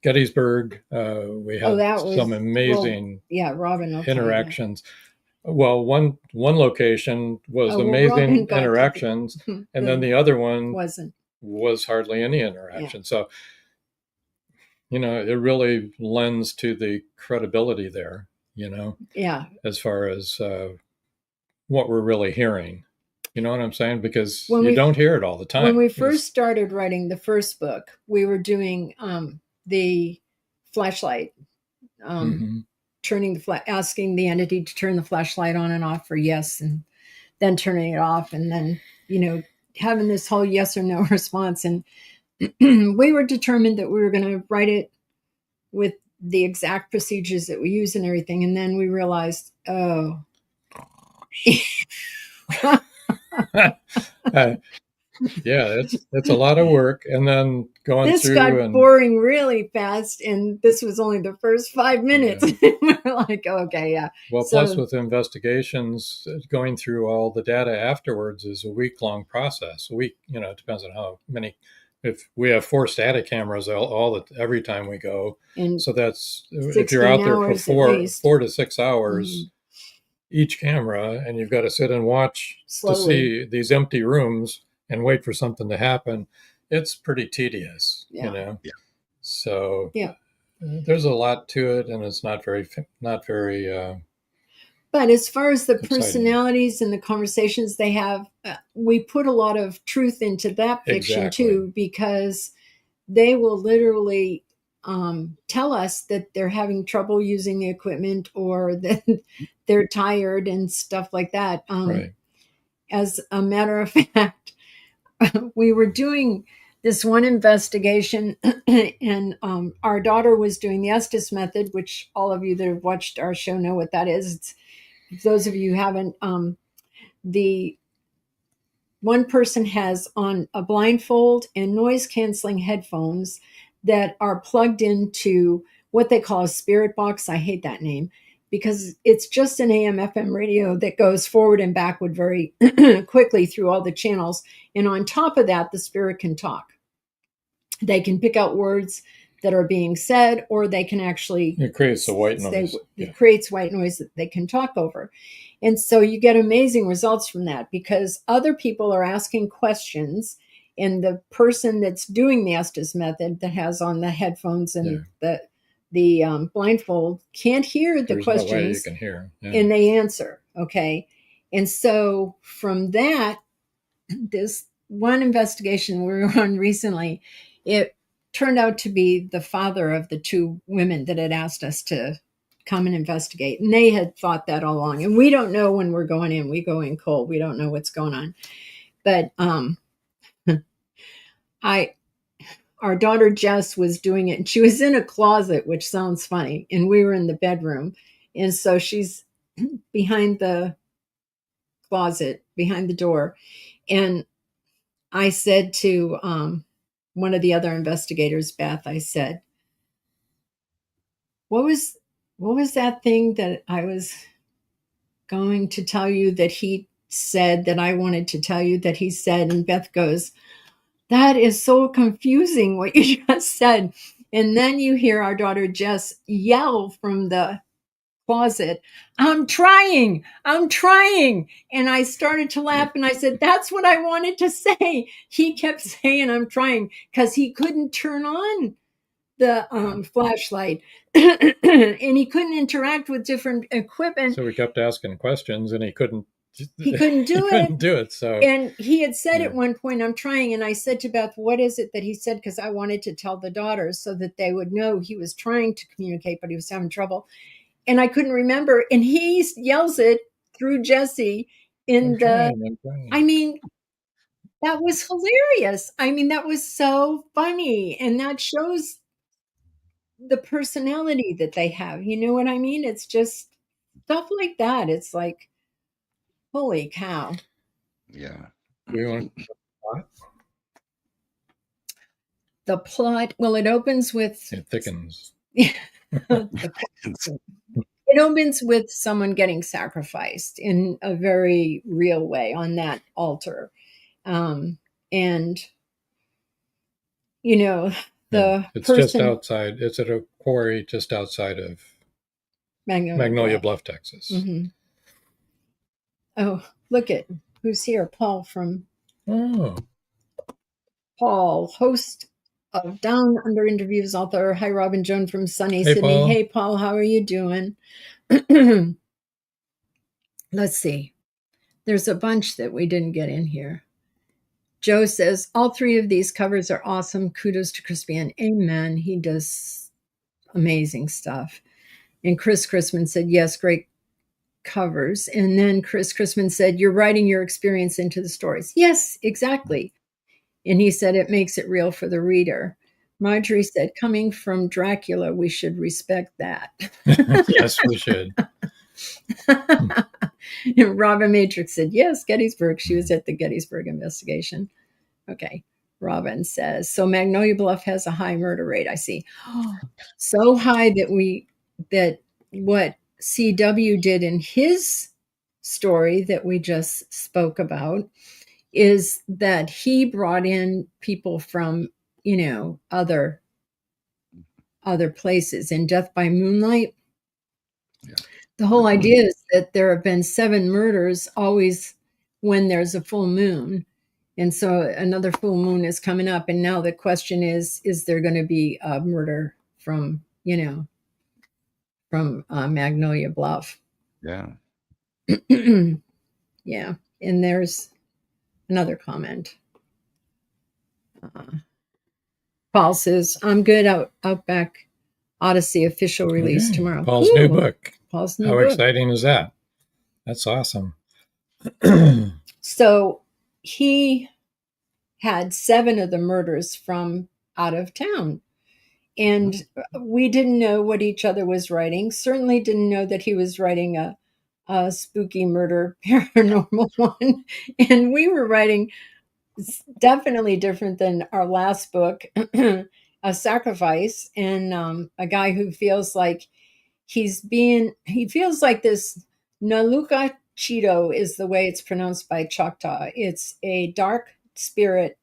Gettysburg. We had that was some amazing Robin will tell you. interactions. Well, one location was Robin amazing got to interactions, and then the other one wasn't. was hardly any interaction. So, you know, it really lends to the credibility there, you know, Yeah. as far as what we're really hearing. You know what I'm saying? Because When you we- don't hear it all the time. When we first started writing the first book, we were doing the flashlight, turning asking the entity to turn the flashlight on and off for yes, and then turning it off, and then, you know, having this whole yes or no response. And we were determined that we were going to write it with the exact procedures that we use and everything. And then we realized, oh. Yeah, it's a lot of work, and then going this through got and boring really fast, and this was only the first 5 minutes. Yeah. We're like, okay, yeah. Well, plus with investigations, going through all the data afterwards is a week-long process. A week, you know, it depends on how many. If we have 4 static cameras every time we go, And so that's if you're out there for 4 to 6 hours each camera, and you've got to sit and watch slowly to see these empty rooms and wait for something to happen. It's pretty tedious, you know. Yeah. So yeah. There's a lot to it, and it's not very. But as far as the exciting. Personalities and the conversations they have, we put a lot of truth into that fiction too, because they will literally tell us that they're having trouble using the equipment, or that they're tired and stuff like that. Right. As a matter of fact, we were doing this one investigation, and our daughter was doing the Estes method, which all of you that have watched our show know what that is. It's, those of you who haven't, the one person has on a blindfold and noise canceling headphones that are plugged into what they call a spirit box. I hate that name, because it's just an AM FM radio that goes forward and backward very quickly through all the channels. And on top of that, the spirit can talk. They can pick out words that are being said, or they can actually... It creates a white noise. It creates white noise that they can talk over. And so you get amazing results from that, because other people are asking questions, and the person that's doing the Estes method that has on the headphones and the blindfold can't hear the questions. No way you can hear. Yeah. And they answer. Okay. And so from that, this one investigation we were on recently, it turned out to be the father of the 2 women that had asked us to come and investigate. And they had thought that all along. And we don't know when we're going in. We go in cold. We don't know what's going on. But our daughter Jess was doing it, and she was in a closet, which sounds funny, and we were in the bedroom. And so she's behind the closet, behind the door. And I said to one of the other investigators, Beth, I said, what was that thing that I was going to tell you that he said that I wanted to tell you that he said? And Beth goes, that is so confusing what you just said. And then you hear our daughter Jess yell from the closet, I'm trying. And I started to laugh, and I said, that's what I wanted to say. He kept saying, I'm trying, because he couldn't turn on the flashlight and he couldn't interact with different equipment. So we kept asking questions, and he couldn't he couldn't do he it. couldn't do it. So And he had said Yeah. at one point, I'm trying. And I said to Beth, what is it that he said? Because I wanted to tell the daughters so that they would know he was trying to communicate, but he was having trouble. And I couldn't remember. And he yells it through Jesse in I'm trying. I mean, that was hilarious. I mean, that was so funny. And that shows the personality that they have. You know what I mean? It's just stuff like that. It's like, holy cow. Yeah. Do you want The plot, well, it opens with it thickens. it opens with someone getting sacrificed in a very real way on that altar. And you know, the It's person just outside. It's at a quarry just outside of Magnolia Bluff, Texas. Mm-hmm. Oh, look at who's here. Paul from Paul, host of Down Under Interviews, author. Hi, Robin Joan from sunny Sydney. Paul. Hey, Paul, how are you doing? Let's see. There's a bunch that we didn't get in here. Joe says, all three of these covers are awesome. Kudos to Crispian. Amen. He does amazing stuff. And Chris Chrisman said, yes, great covers. And then Chris Chrisman said, you're writing your experience into the stories. Yes, exactly. And he said, it makes it real for the reader. Marjorie said, coming from Dracula, we should respect that. Yes, we should. Robin Matrix said, yes, Gettysburg. She was at the Gettysburg investigation. Okay. Robin says, so Magnolia Bluff has a high murder rate. I see. So high that what CW did in his story that we just spoke about is that he brought in people from, other places. In Death by Moonlight, the whole idea is that there have been 7 murders always when there's a full moon. And so another full moon is coming up. And now the question is there going to be a murder from Magnolia Bluff? Yeah. Yeah. And there's another comment. Paul says, I'm good. Outback Odyssey official release tomorrow. Paul's new book. Paul's new How book. exciting is that? That's awesome. So he had 7 of the murders from out of town. And we didn't know what each other was writing. Certainly didn't know that he was writing a spooky murder paranormal one. And we were writing definitely different than our last book, A Sacrifice, and a guy who feels like he feels like this Naluka Cheeto is the way it's pronounced by Choctaw. It's a dark spirit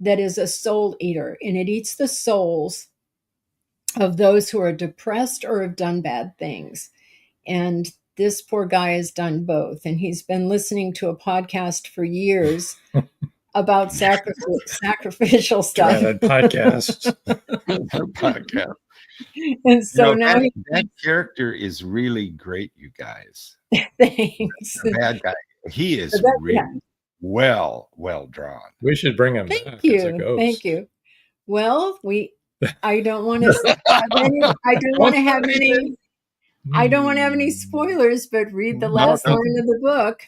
that is a soul eater, and it eats the souls of those who are depressed or have done bad things. And this poor guy has done both. And he's been listening to a podcast for years about sacrificial stuff. Podcast. Podcast. And so now that character is really great, you guys. Thanks. The bad guy. He is really well drawn. We should bring him Thank back you. as a ghost. Thank you. Well, I don't want to I don't want to have any I don't want to have any spoilers, but read the last line of the book.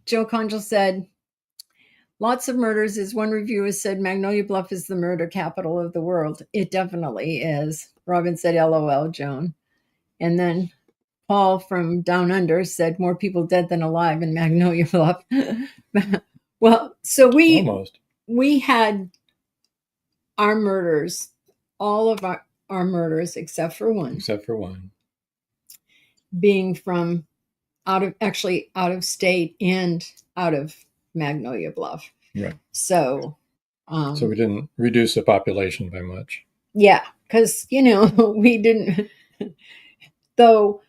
Joe Conjal said, lots of murders. As one reviewer said, Magnolia Bluff is the murder capital of the world. It definitely is. Robin said, LOL, Joan. And then Paul from Down Under said, more people dead than alive in Magnolia Bluff. Well, so we had our murders, all of our murders, except for one, being from out of state and out of Magnolia Bluff. Right. So we didn't reduce the population by much. Yeah, because we didn't. Though,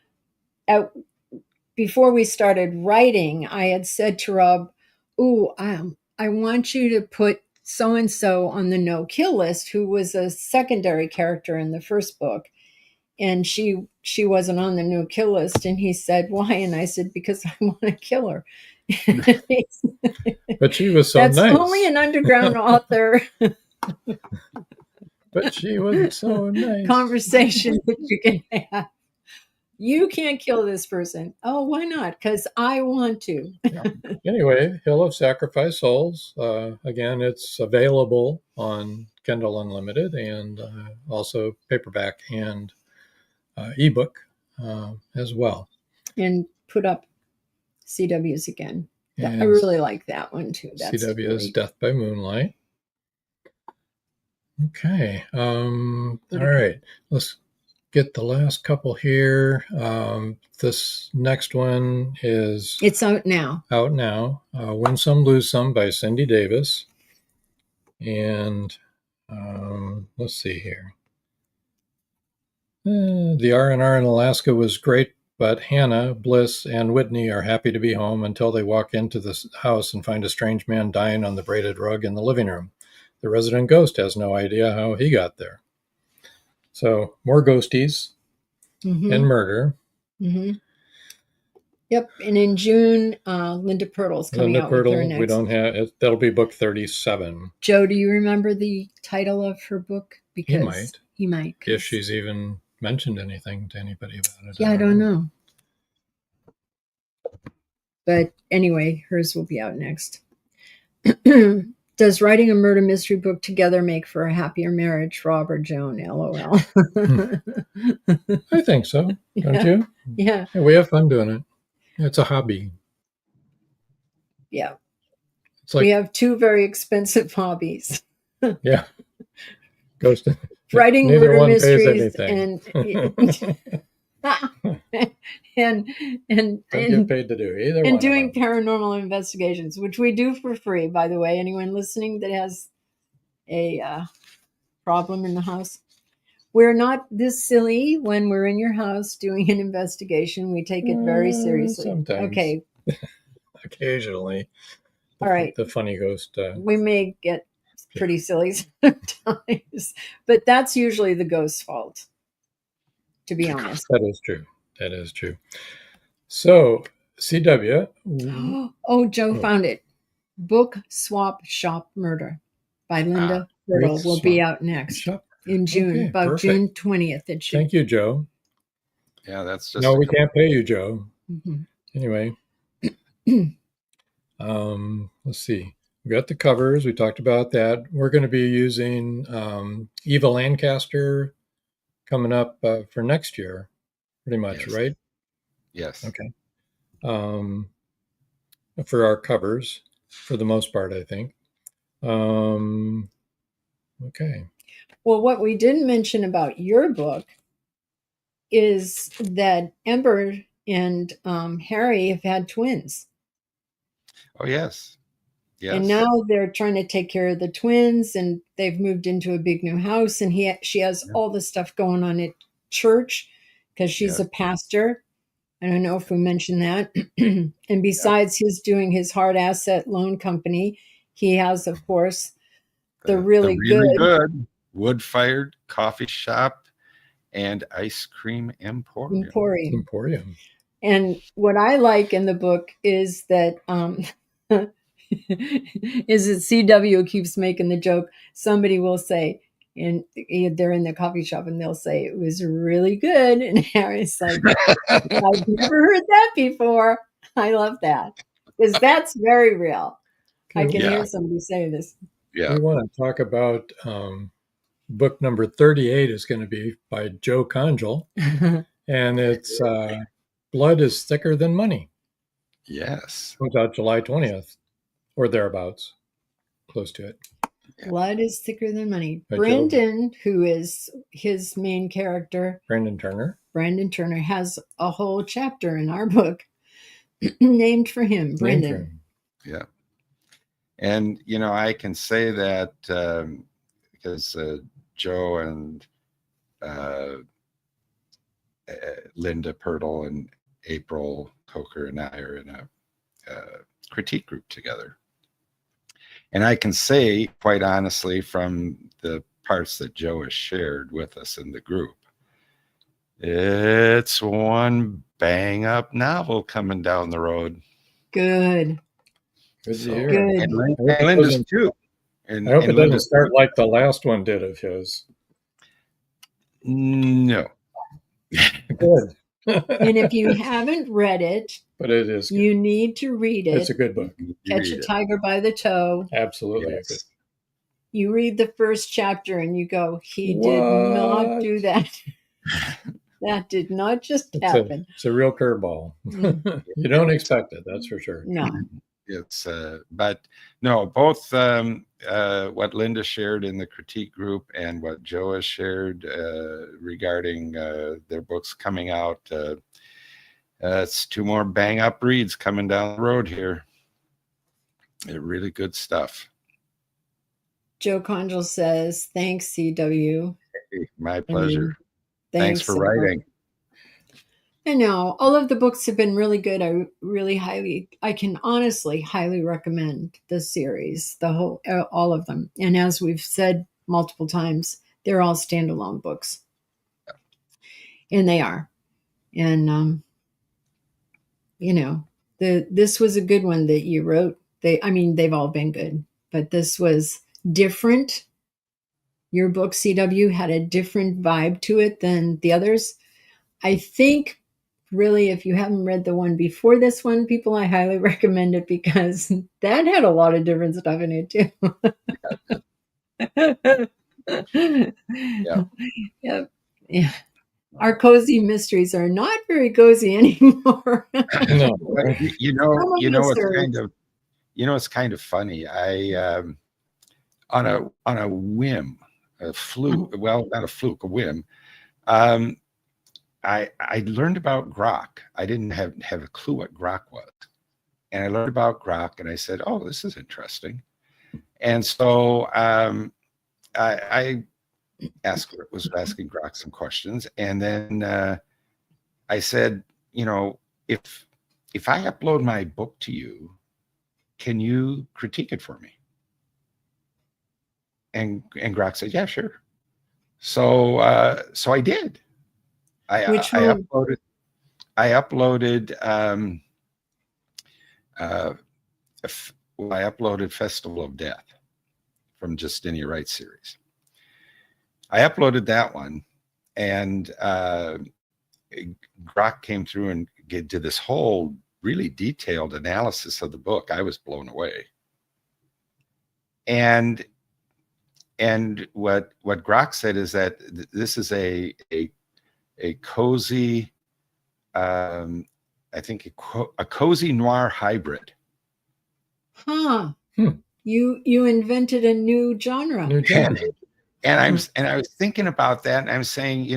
before we started writing, I had said to Rob, "Ooh, I want you to put so and so on the no-kill list, who was a secondary character in the first book." and she wasn't on the no kill list, and he said, why? And I said, because I want to kill her. But she was so That's nice. only an underground author But she was so nice. conversation that you can have. You can't kill this person. Oh, why not? Because I want to. Anyway, Hill of Sacrifice Souls. Again, it's available on Kindle Unlimited and also paperback and ebook as well. And put up CW's again. And I really like that one too. That's CW's really Death by Moonlight. Okay. All right. Let's get the last couple here. This next one is It's out now. Win Some, Lose Some by Cindy Davis. And let's see here. The R&R in Alaska was great, but Hannah, Bliss, and Whitney are happy to be home until they walk into the house and find a strange man dying on the braided rug in the living room. The resident ghost has no idea how he got there. So more ghosties and murder. Mm-hmm. Yep. And in June, Linda Pirtle's coming out with her next. We don't have it. That'll be book 37. Joe, do you remember the title of her book? Because he might. If she's even mentioned anything to anybody about it. Yeah, I don't know. But anyway, hers will be out next. Does writing a murder mystery book together make for a happier marriage, Rob or Joan? LOL. I think so. Don't you? Yeah. We have fun doing it. It's a hobby. Yeah. It's like, we have two very expensive hobbies. Yeah. Ghosting. Writing Neither murder one mysteries pays anything. and don't get paid to do either and one doing paranormal investigations, which we do for free, by the way. Anyone listening that has a problem in the house, we're not this silly when we're in your house doing an investigation. We take it very seriously. Sometimes. Okay. Occasionally. All right. The funny ghost. We may get pretty silly sometimes, but that's usually the ghost's fault, to be honest. That is true. That is true. So, CW. Oh, Joe found it. Book Swap Shop Murder by Linda Pirtle will be out next in June, Okay, about perfect. June 20th. It should. Thank you, Joe. Yeah, that's just No, we can't pay you, Joe. Mm-hmm. Anyway. Let's see. We got the covers. We talked about that. We're going to be using Eva Lancaster coming up for next year, pretty much, Yes. right? Yes. Okay. For our covers, for the most part, I think. Okay. Well, what we didn't mention about your book is that Ember and Harry have had twins. Oh, yes. Yes. And now they're trying to take care of the twins, and they've moved into a big new house, and she has all this stuff going on at church because she's a pastor. I don't know if we mentioned that. And besides his doing his hard asset loan company, he has, of course, the really good wood-fired coffee shop and ice cream emporium. And what I like in the book is that CW keeps making the joke. Somebody will say, and they're in the coffee shop, and they'll say it was really good, and Harry's like, I've never heard that before. I love that because that's very real. I can hear somebody say this. Yeah, we want to talk about book number 38 is going to be by Joe Conjal, and it's Blood is Thicker Than Money. Yes, comes out July 20th or thereabouts, close to it. Blood is Thicker Than Money. Brendan, who is his main character, Brandon Turner, has a whole chapter in our book named for him, Brendan. Yeah. And, I can say that because Joe and Linda Pirtle and April Coker and I are in a critique group together. And I can say, quite honestly, from the parts that Joe has shared with us in the group, It's one bang up novel coming down the road. Good. Good to So, hear. Good. and I hope it Linda's doesn't- too. I hope And it doesn't Linda's start like the last one did of his. no. Good. And if you haven't read it, But it is good. you need to read It's it. a good book. You Catch a read it. Tiger by the Toe. Absolutely a Yes. good. You read the first chapter and you go, he did not What? do that. That did not just happen. It's a real curveball. You don't expect it, that's for sure. No. It's but no, both what Linda shared in the critique group and what Joe has shared regarding their books coming out. It's two more bang up reads coming down the road here. They're really good stuff. Joe Conjal says, thanks, CW. My pleasure. And Thanks for writing. I know all of the books have been really good. I can honestly highly recommend the series, all of them. And as we've said multiple times, they're all standalone books. And they are. And, this was a good one that you wrote. They've all been good, but this was different. Your book, CW, had a different vibe to it than the others. I think, really, if you haven't read the one before this one, people, I highly recommend it because that had a lot of different stuff in it, too. Yeah. Yep. Yeah. Our cozy mysteries are not very cozy anymore. No. It's kind of funny. I on a whim, a fluke. Well, not a fluke, a whim. I learned about grok. I didn't have a clue what grok was, and I learned about grok, and I said, "Oh, this is interesting." And so I was asking grok some questions, and then I said, if I upload my book to you, can you critique it for me? And grok said, "Yeah, sure." So I did. I uploaded I uploaded Festival of Death from Justinia Wright's series. I uploaded that one, and grok came through and did this whole really detailed analysis of the book. I was blown away. And what grok said is that this is a cozy, I think a cozy noir hybrid. Huh. You invented a new genre. And I was thinking about that, and I'm saying,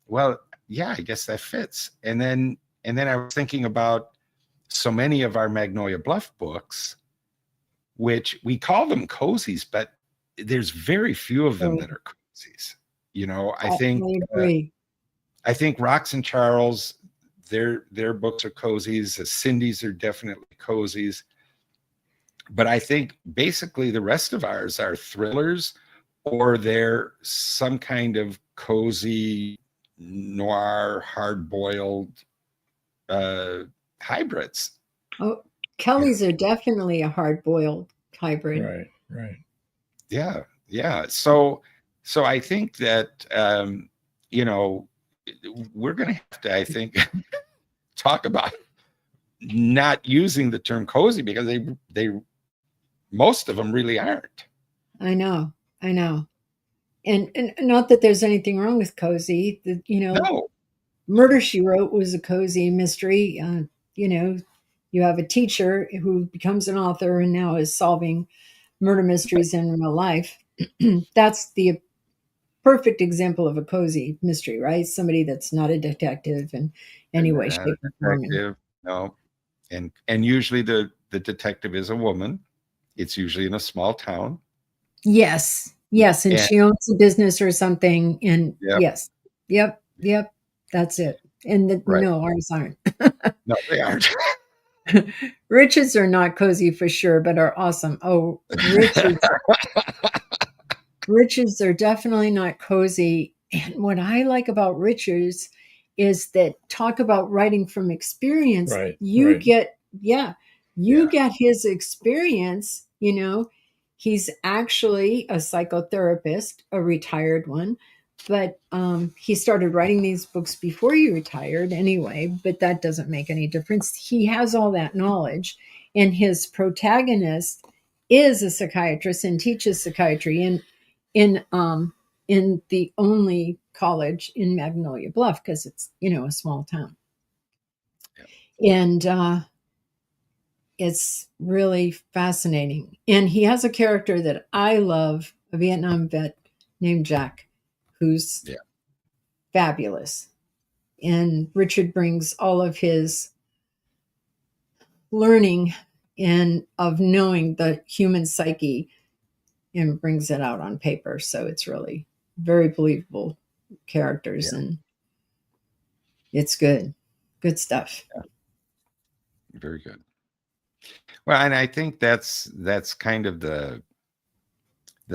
well, yeah, I guess that fits. And then I was thinking about so many of our Magnolia Bluff books, which we call them cozies, but there's very few of them that are cozies. I think Rox and Charles, their books are cozies. The Cindy's are definitely cozies. But I think basically the rest of ours are thrillers, or they're some kind of cozy, noir, hard-boiled hybrids. Oh, Kelly's are definitely a hard-boiled hybrid. Right. Yeah. So I think that we're going to have to, I think, talk about not using the term cozy, because they most of them really aren't. I know. And not that there's anything wrong with cozy. No. Murder, She Wrote was a cozy mystery. You have a teacher who becomes an author and now is solving murder mysteries in real life. That's the perfect example of a cozy mystery, right? Somebody that's not a detective in any way, shape, or form. No. And usually the detective is a woman. It's usually in a small town. Yes. And she owns a business or something. And yes. Yep. That's it. And no, ours aren't. No, they aren't. Richards are not cozy for sure, but are awesome. Oh, Richards are definitely not cozy. And what I like about Richards is that talk about writing from experience. Right, You right. get, you Yeah. get his experience. He's actually a psychotherapist, a retired one, but he started writing these books before he retired anyway, but that doesn't make any difference. He has all that knowledge, and his protagonist is a psychiatrist and teaches psychiatry in the only college in Magnolia Bluff, because it's a small town. Yeah. And it's really fascinating. And he has a character that I love, a Vietnam vet named Jack, who's fabulous. And Richard brings all of his learning and of knowing the human psyche and brings it out on paper. So it's really very believable characters, and it's good stuff. Yeah. Very good. Well, and I think that's kind of the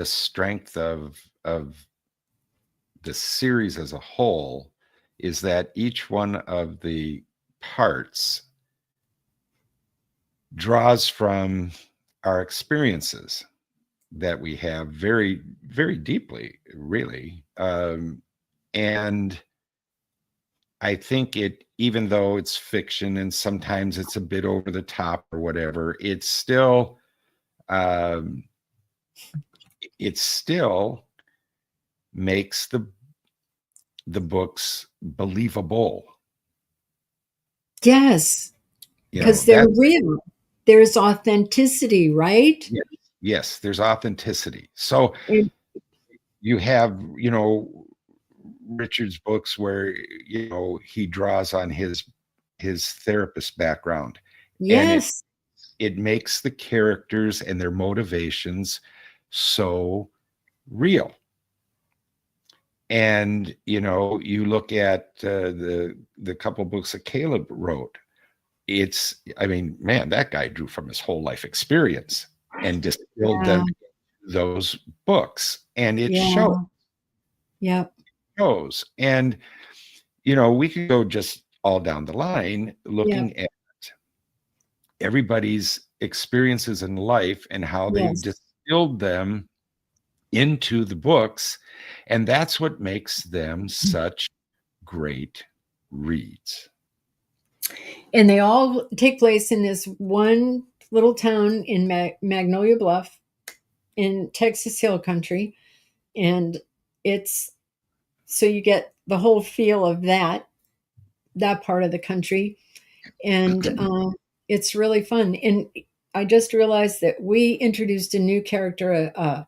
strength of the series as a whole, is that each one of the parts draws from our experiences that we have very, very deeply, really. And I think even though it's fiction and sometimes it's a bit over the top or whatever, it still makes the books believable. Yes, because they're real. There's authenticity, right? Yes, there's authenticity. So you have, Richard's books where, he draws on his therapist background. Yes. And it makes the characters and their motivations so real. And, you look at the couple books that Caleb wrote. Man, that guy drew from his whole life experience and distilled them into those books. And it shows. Yeah. It shows. And, we could go just all down the line looking at everybody's experiences in life and how they've distilled them into the books. And that's what makes them such great reads. And they all take place in this one little town in Magnolia Bluff in Texas Hill Country. And so you get the whole feel of that part of the country. And it's really fun. And I just realized that we introduced a new character, a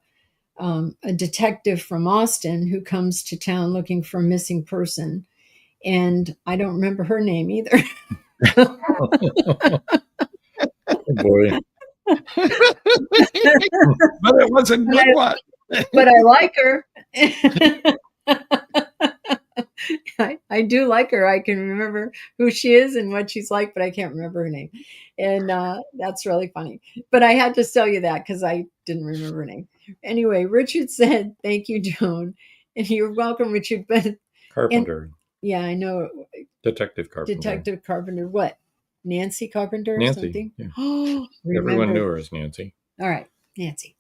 detective from Austin who comes to town looking for a missing person. And I don't remember her name either. Oh boy. But it was a good one. But I like her. I do like her. I can remember who she is and what she's like, but I can't remember her name. And that's really funny. But I had to tell you that because I didn't remember her name. Anyway, Richard said, "Thank you, Joan." And you're welcome, Richard. But Carpenter. Yeah, I know. Detective Carpenter. Detective Carpenter. What? Nancy Carpenter or something? Yeah. Oh, everyone knew her as Nancy. All right, Nancy.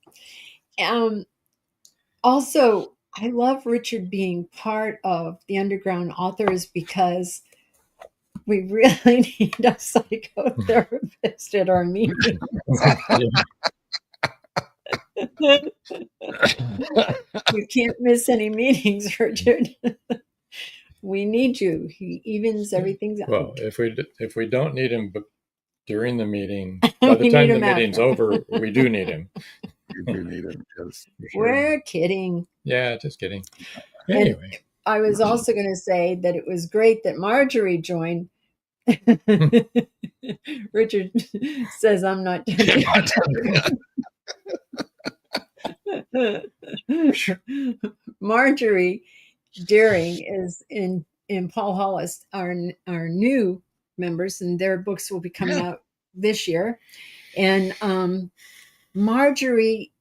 Also, I love Richard being part of the Underground Authors because we really need a psychotherapist at our meetings. You can't miss any meetings, Richard. We need you. He evens everything out. Well, if we don't need him during the meeting, by the time the meeting's over, we do need him. You do need him. Yes, sure. We're kidding. Yeah, just kidding. Anyway. And I was also going to say that it was great that Marjorie joined. Richard says I'm not Marjorie Deering is in Paul Hollis, our new members, and their books will be coming out this year. And Marjorie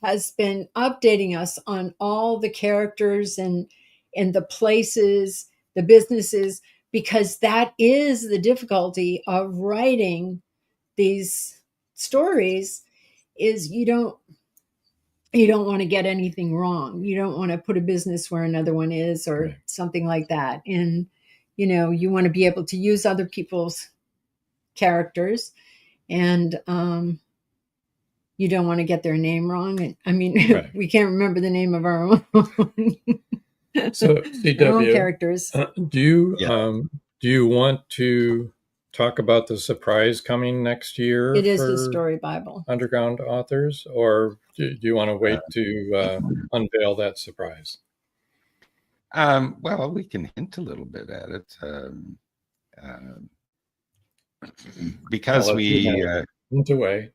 has been updating us on all the characters and the places the businesses, because that is the difficulty of writing these stories, is you don't want to get anything wrong. You don't want to put a business where another one is, or Right. something like that. And, you want to be able to use other people's characters, and you don't want to get their name wrong. I mean, Right. we can't remember the name of our own, So our own CW, characters. do Yeah. you want to talk about the surprise coming next year It is the for story Bible. Underground Authors, or do you want to wait to unveil that surprise? Well, we can hint a little bit at it. Because I'll let you we have it. Hint away.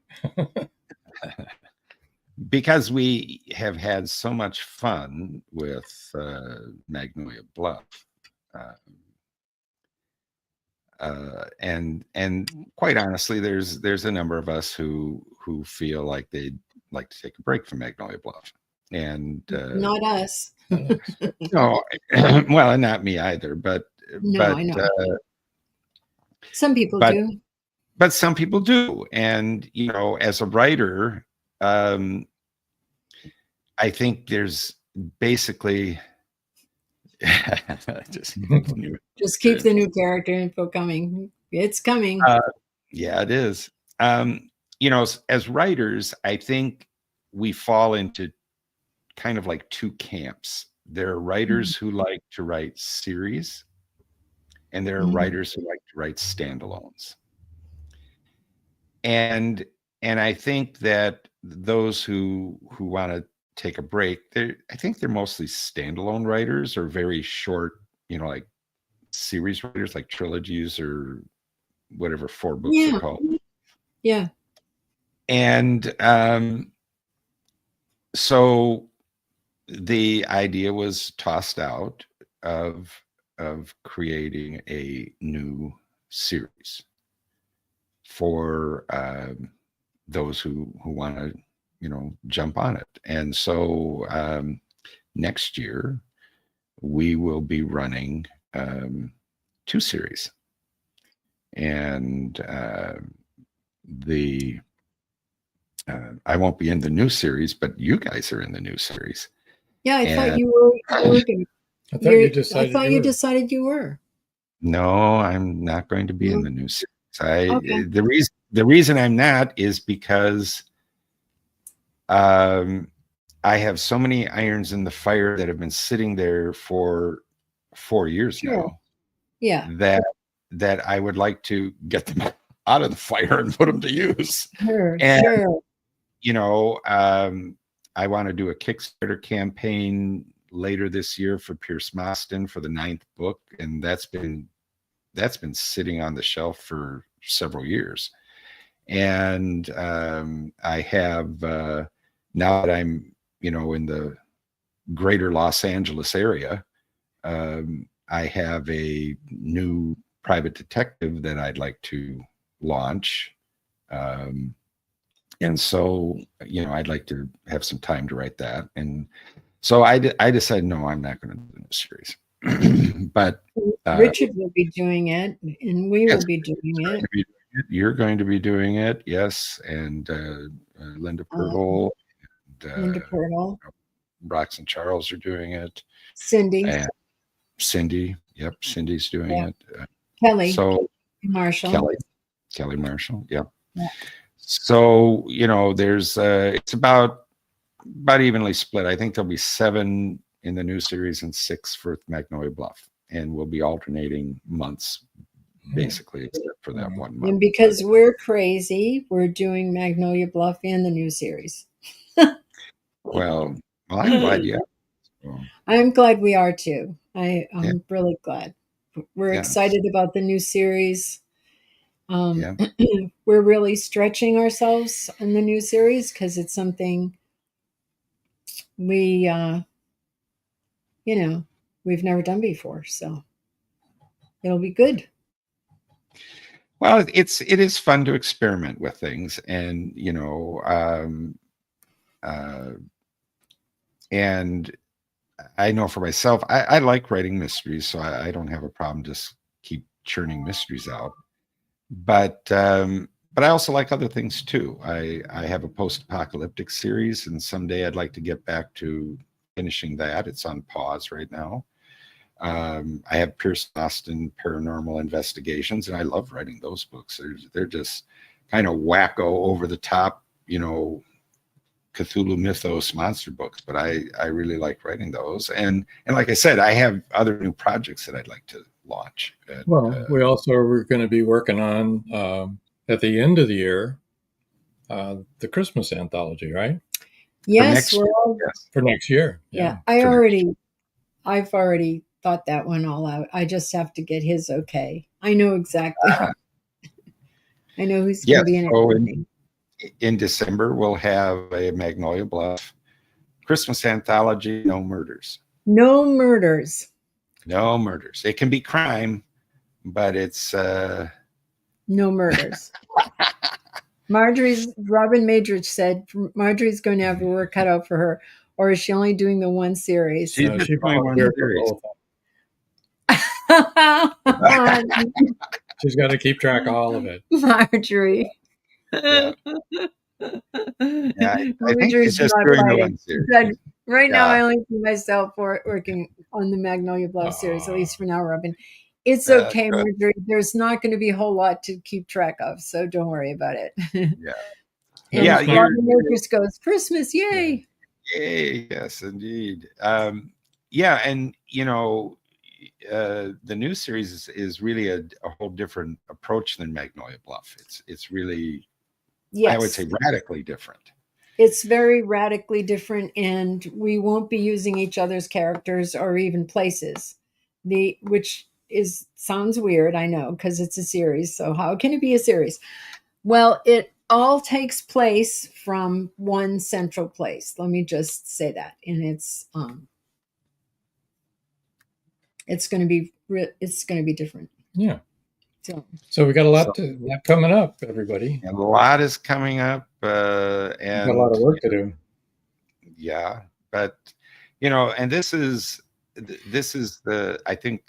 because we have had so much fun with Magnolia Bluff, and quite honestly, there's a number of us who feel like they'd like to take a break from Magnolia Bluff, and Not us. no, well, and not me either, but No, I know. Some people do. But some people do, and as a writer, I think there's basically just keep the new character info coming. It's coming. Yeah, it is. As writers, I think we fall into kind of like two camps. There are writers who like to write series, and there are writers who like to write standalones. And I think that those who want to take a break, I think they're mostly standalone writers, or very short, like series writers, like trilogies or whatever 4 books are called. Yeah. And so the idea was tossed out of creating a new series for those who want to jump on it. And so next year we will be running 2 series, and I won't be in the new series, but you guys are in the new series. Yeah, I thought you were working. I thought you decided you were. No, I'm not going to be in the new series. Okay. The reason I'm not is because I have so many irons in the fire that have been sitting there for 4 years now. Yeah. That I would like to get them out of the fire and put them to use. Sure. I want to do a Kickstarter campaign later this year for Pierce Moston for the 9th book, and that's been sitting on the shelf for several years. And I have now that I'm in the greater Los Angeles area, I have a new private detective that I'd like to launch. And so, I'd like to have some time to write that. And so I decided, no, I'm not going to do this series. But Richard will be doing it, and we will be doing it. You're going to be doing it, yes. And Linda Purtle, Brox and Charles are doing it. Cindy. And Cindy, yep, Cindy's doing it. Kelly. So Marshall. Kelly Marshall, yep. Yeah. So there's it's about evenly split. I think there'll be 7 in the new series and 6 for Magnolia Bluff, and we'll be alternating months, basically, except for that 1 month. And because we're crazy, we're doing Magnolia Bluff and the new series. Well, I'm glad you. I'm glad we are too. I'm really glad. We're excited about the new series. We're really stretching ourselves in the new series because it's something we we've never done before, so it'll be good. Well, it is fun to experiment with things, and I know for myself, I like writing mysteries, so I don't have a problem just keep churning mysteries out. But I also like other things too. I have a post-apocalyptic series, and someday I'd like to get back to finishing that. It's on pause right now. I have Pierce Austin Paranormal Investigations, and I love writing those books. They're just kind of wacko, over the top, Cthulhu mythos monster books, but I really like writing those. And like I said, I have other new projects that I'd like to launch. Well, we also are going to be working on at the end of the year the Christmas anthology, right? Yes, For next year. Yeah, I've already thought that one all out. I just have to get his okay. I know exactly. I know who's going to be in it. In December, we'll have a Magnolia Bluff Christmas anthology. No murders. No murders. No murders. It can be crime, but it's no murders. Robin Major said Marjorie's going to have her work cut out for her, or is she only doing the one series? She's doing one series. She's got to keep track of all of it. Marjorie. Yeah. I think it's just doing the one series. Right now, I only see myself working on the Magnolia Bluff series, at least for now, Robin. It's okay, Marjorie. There's not going to be a whole lot to keep track of, so don't worry about it. Yeah. Robin Majors goes, Christmas, yay! Yay, yes, indeed. Yeah, and the new series is really a whole different approach than Magnolia Bluff. It's really, I would say, radically different. It's very radically different, and we won't be using each other's characters or even places. Which sounds weird, I know, because it's a series. So how can it be a series? Well, it all takes place from one central place. Let me just say that, and it's going to be different. Yeah. So we got a lot coming up, everybody. A lot is coming up, and got a lot of work to do. Yeah, but and this is I think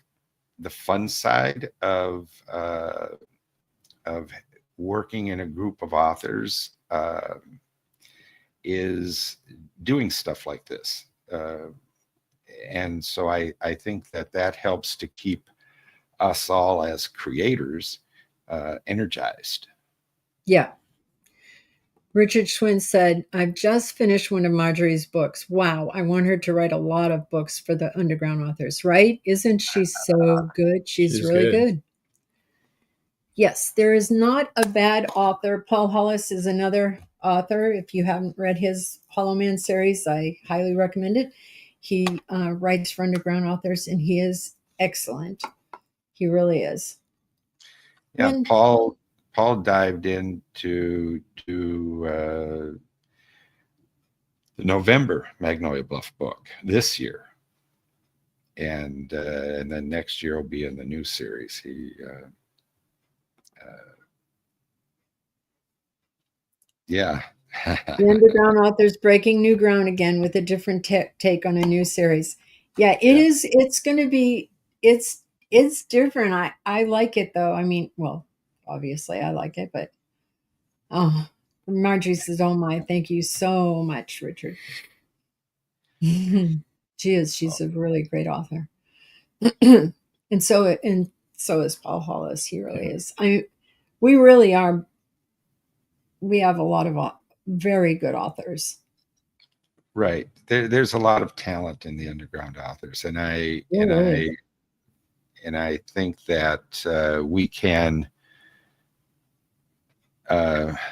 the fun side of working in a group of authors is doing stuff like this, and so I think that helps to keep us all as creators energized. Yeah. Richard Schwinn said, I've just finished one of Marjorie's books. Wow, I want her to write a lot of books for the underground authors, right? Isn't she so good? She's really good. Yes, there is not a bad author. Paul Hollis is another author. If you haven't read his Hollow Man series, I highly recommend it. He writes for underground authors, and he is excellent. He really is. Yeah, and Paul dived into the November Magnolia Bluff book this year, and then next year will be in the new series. Yeah. The underground authors breaking new ground again with a different take on a new series. Yeah, it is. It's going to be. It's different. I like it though. I mean, well, obviously I like it, but Marjorie says, "Oh my, thank you so much, Richard." She's a really great author, and so is Paul Hollis. He really is. We really are. We have a lot of very good authors. Right. There's a lot of talent in the underground authors, and I think that we can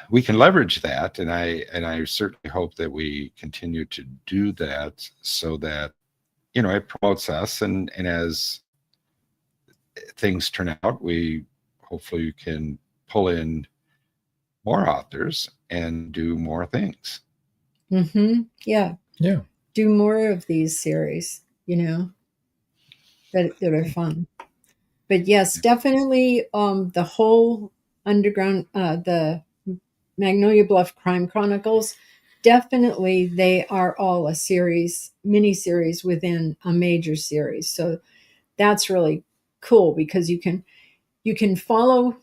leverage that, and I certainly hope that we continue to do that, so that it promotes us, and as things turn out, we hopefully can pull in more authors and do more things. Yeah. Do more of these series, that are fun. But yes, definitely the whole underground, the Magnolia Bluff Crime Chronicles, definitely they are all a mini series within a major series. So that's really cool because you can follow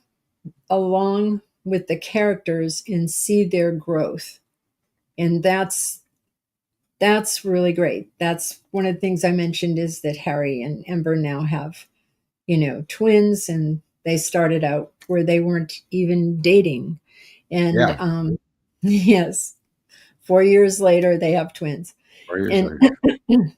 along with the characters and see their growth. And that's really great. That's one of the things I mentioned, is that Harry and Ember now have, twins, and they started out where they weren't even dating. And yes, 4 years later, they have twins. 4 years And later.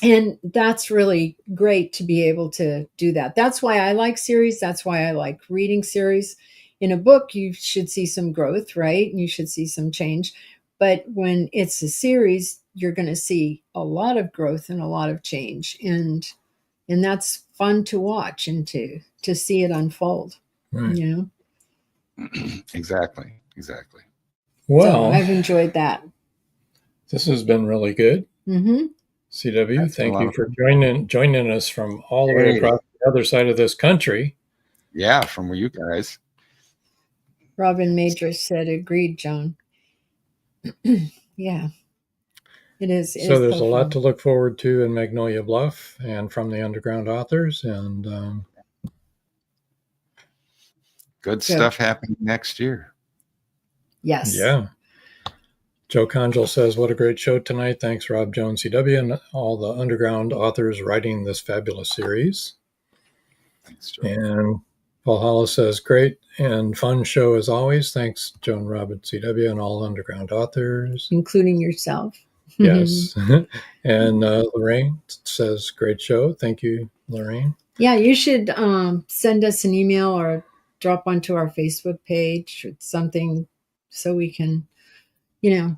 and that's really great to be able to do that. That's why I like series. That's why I like reading series. In a book, you should see some growth, right? And you should see some change. But when it's a series, you're going to see a lot of growth and a lot of change. And that's fun to watch and to see it unfold. Right. Exactly. Well, so I've enjoyed that. This has been really good. Mm-hmm. CW, thank you for joining us from all the way across the other side of this country. Yeah, from where you guys. Robin Major said, agreed, Joan. Yeah, it is. So there's a lot to look forward to in Magnolia Bluff and from the underground authors, and good stuff happening next year. Yes. Yeah. Joe Conjal says, what a great show tonight. Thanks, Rob Jones, CW, and all the underground authors writing this fabulous series. Thanks, Joe. And Paul Hollis says, great and fun show as always. Thanks, Joan, Rob at CW, and all underground authors. Including yourself. Yes. And Lorraine says, great show. Thank you, Lorraine. Yeah, you should send us an email or drop onto our Facebook page or something so we can,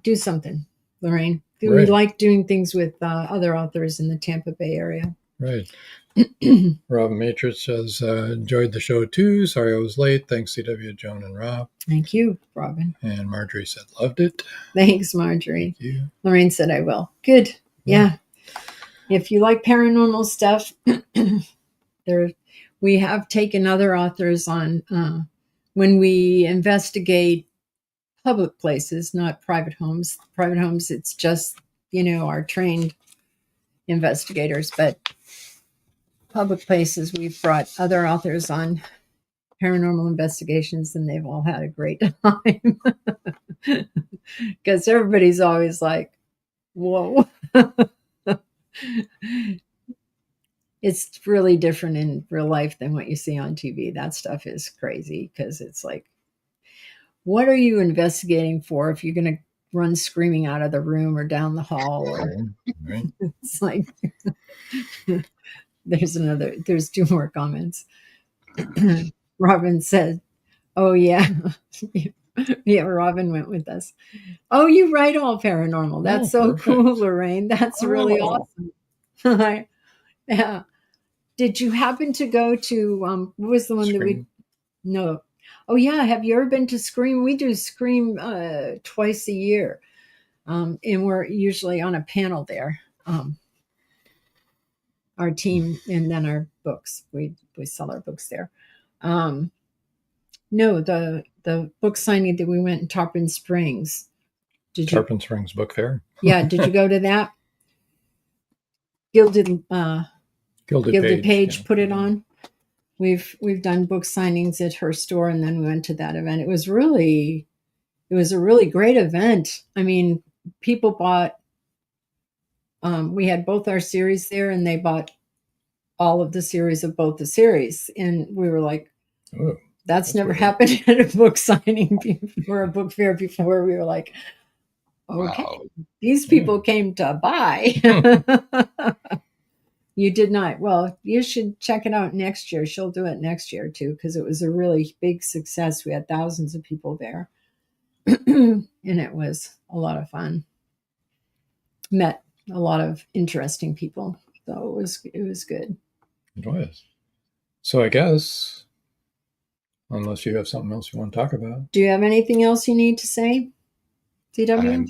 do something, Lorraine. Right. We like doing things with other authors in the Tampa Bay area. Right. Rob Matrix says, enjoyed the show too. Sorry I was late. Thanks, CW, Joan, and Rob. Thank you, Robin. And Marjorie said, loved it. Thanks, Marjorie. Thank you. Lorraine said, I will. Good. Yeah. If you like paranormal stuff, we have taken other authors on when we investigate public places, not private homes. Private homes, it's just, our trained investigators, but public places, we've brought other authors on paranormal investigations, and they've all had a great time because everybody's always like, whoa. It's really different in real life than what you see on TV. That stuff is crazy because it's like, what are you investigating for if you're going to run screaming out of the room or down the hall? Or right. It's like, there's two more comments. Robin said, oh, yeah. Yeah, Robin went with us. Oh, you write all paranormal. That's so cool, Lorraine. That's really awesome. Yeah. Did you happen to go to, what was the one Scream. that we, no. Oh yeah. Have you ever been to Scream? We do Scream twice a year. And we're usually on a panel there. Our team and then our books. We sell our books there. No, the book signing that we went in Tarpon Springs. Tarpon Springs Book Fair. Yeah. Did you go to that? Gilded Page put it on. We've done book signings at her store, and then we went to that event. It was a really great event. I mean, people bought. We had both our series there, and they bought all of the series of both the series, and we were like, "Oh, that's never happened at a book signing before, a book fair before." We were like, "Okay, wow. These people came to buy." You did not. Well, you should check it out next year. She'll do it next year too, because it was a really big success. We had thousands of people there, and it was a lot of fun. Met a lot of interesting people, so it was good. It was. So I guess, unless you have something else you want to talk about, do you have anything else you need to say, CW?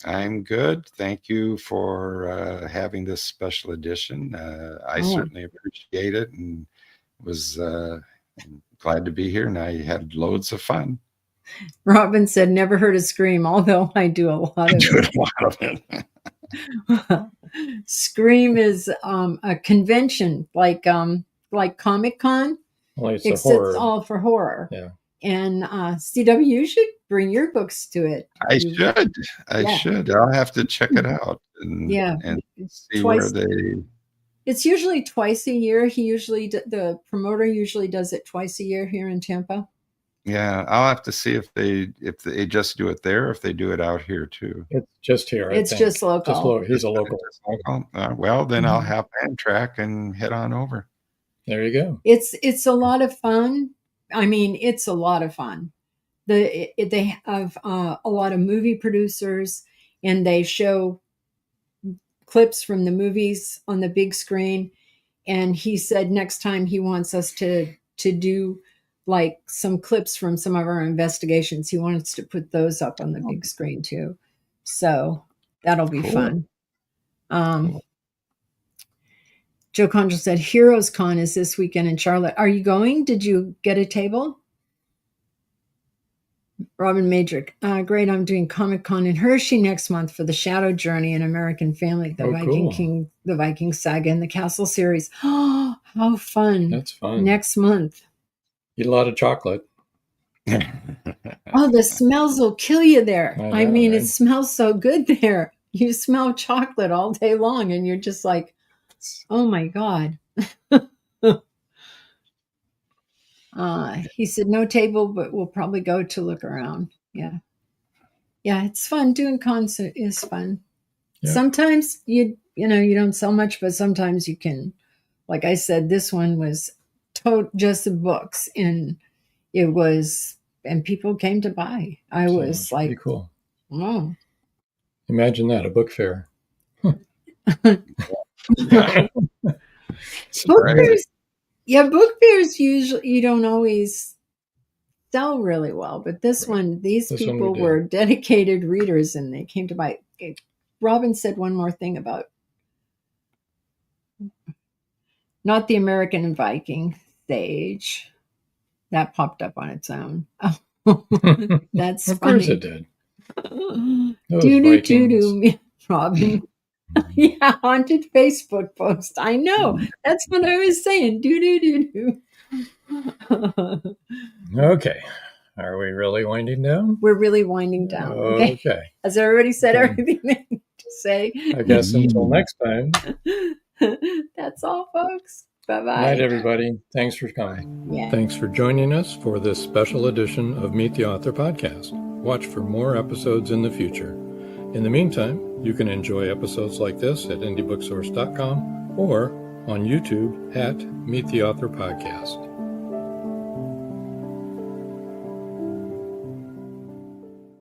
I'm good. Thank you for having this special edition. I certainly appreciate it, and was glad to be here, and I had loads of fun. Robin said, never heard a Scream, although I do a lot I of do it. a lot of it. Scream is a convention like Comic-Con, Well, it's a except horror. all for horror. Yeah. And CW, you should bring your books to it. I should. Yeah. should. I'll have to check it out and Yeah, and it's see where twice. they. It's usually twice a year. The promoter usually does it twice a year here in Tampa. Yeah, I'll have to see if they just do it there, or if they do it out here too. It's just here. It's just local. He's a local. Just local? Well, then I'll have Amtrak and head on over. There you go. It's a lot of fun. I mean, it's a lot of fun. They have a lot of movie producers, and they show clips from the movies on the big screen. And he said next time he wants us to do like some clips from some of our investigations. He wants to put those up on the big screen too. So that'll be fun. Joe Condrell said, Heroes Con is this weekend in Charlotte. Are you going? Did you get a table? Robin Madrick, great. I'm doing Comic Con in Hershey next month for the Shadow Journey and American Family, the Viking King, the Viking Saga, and the Castle series. Oh, how fun. That's fun. Next month. Eat a lot of chocolate. Oh, the smells will kill you there. I mean, right? It smells so good there. You smell chocolate all day long, and you're just like, oh my God. He said, no table, but we'll probably go to look around. Yeah. Yeah, it's fun. Doing concert is fun. Yeah. Sometimes you don't sell much, but sometimes you can. Like I said, this one was just the books, and and people came to buy. I was like, pretty cool. Wow. Imagine that, a book fair. Book fairs. Yeah, book fairs usually you don't always sell really well, but these people were dedicated readers, and they came to buy. Robin said one more thing about not the American Viking stage that popped up on its own. Oh, that's of funny. Course it did. Do Robin. Yeah, haunted Facebook post. I know. That's what I was saying. Do. Okay. Are we really winding down? We're really winding down. Okay. Has everybody said everything they need to say? I guess until next time. That's all, folks. Bye-bye. Good night, everybody. Thanks for coming. Yeah. Thanks for joining us for this special edition of Meet the Author podcast. Watch for more episodes in the future. In the meantime, you can enjoy episodes like this at indiebooksource.com or on YouTube at Meet the Author Podcast.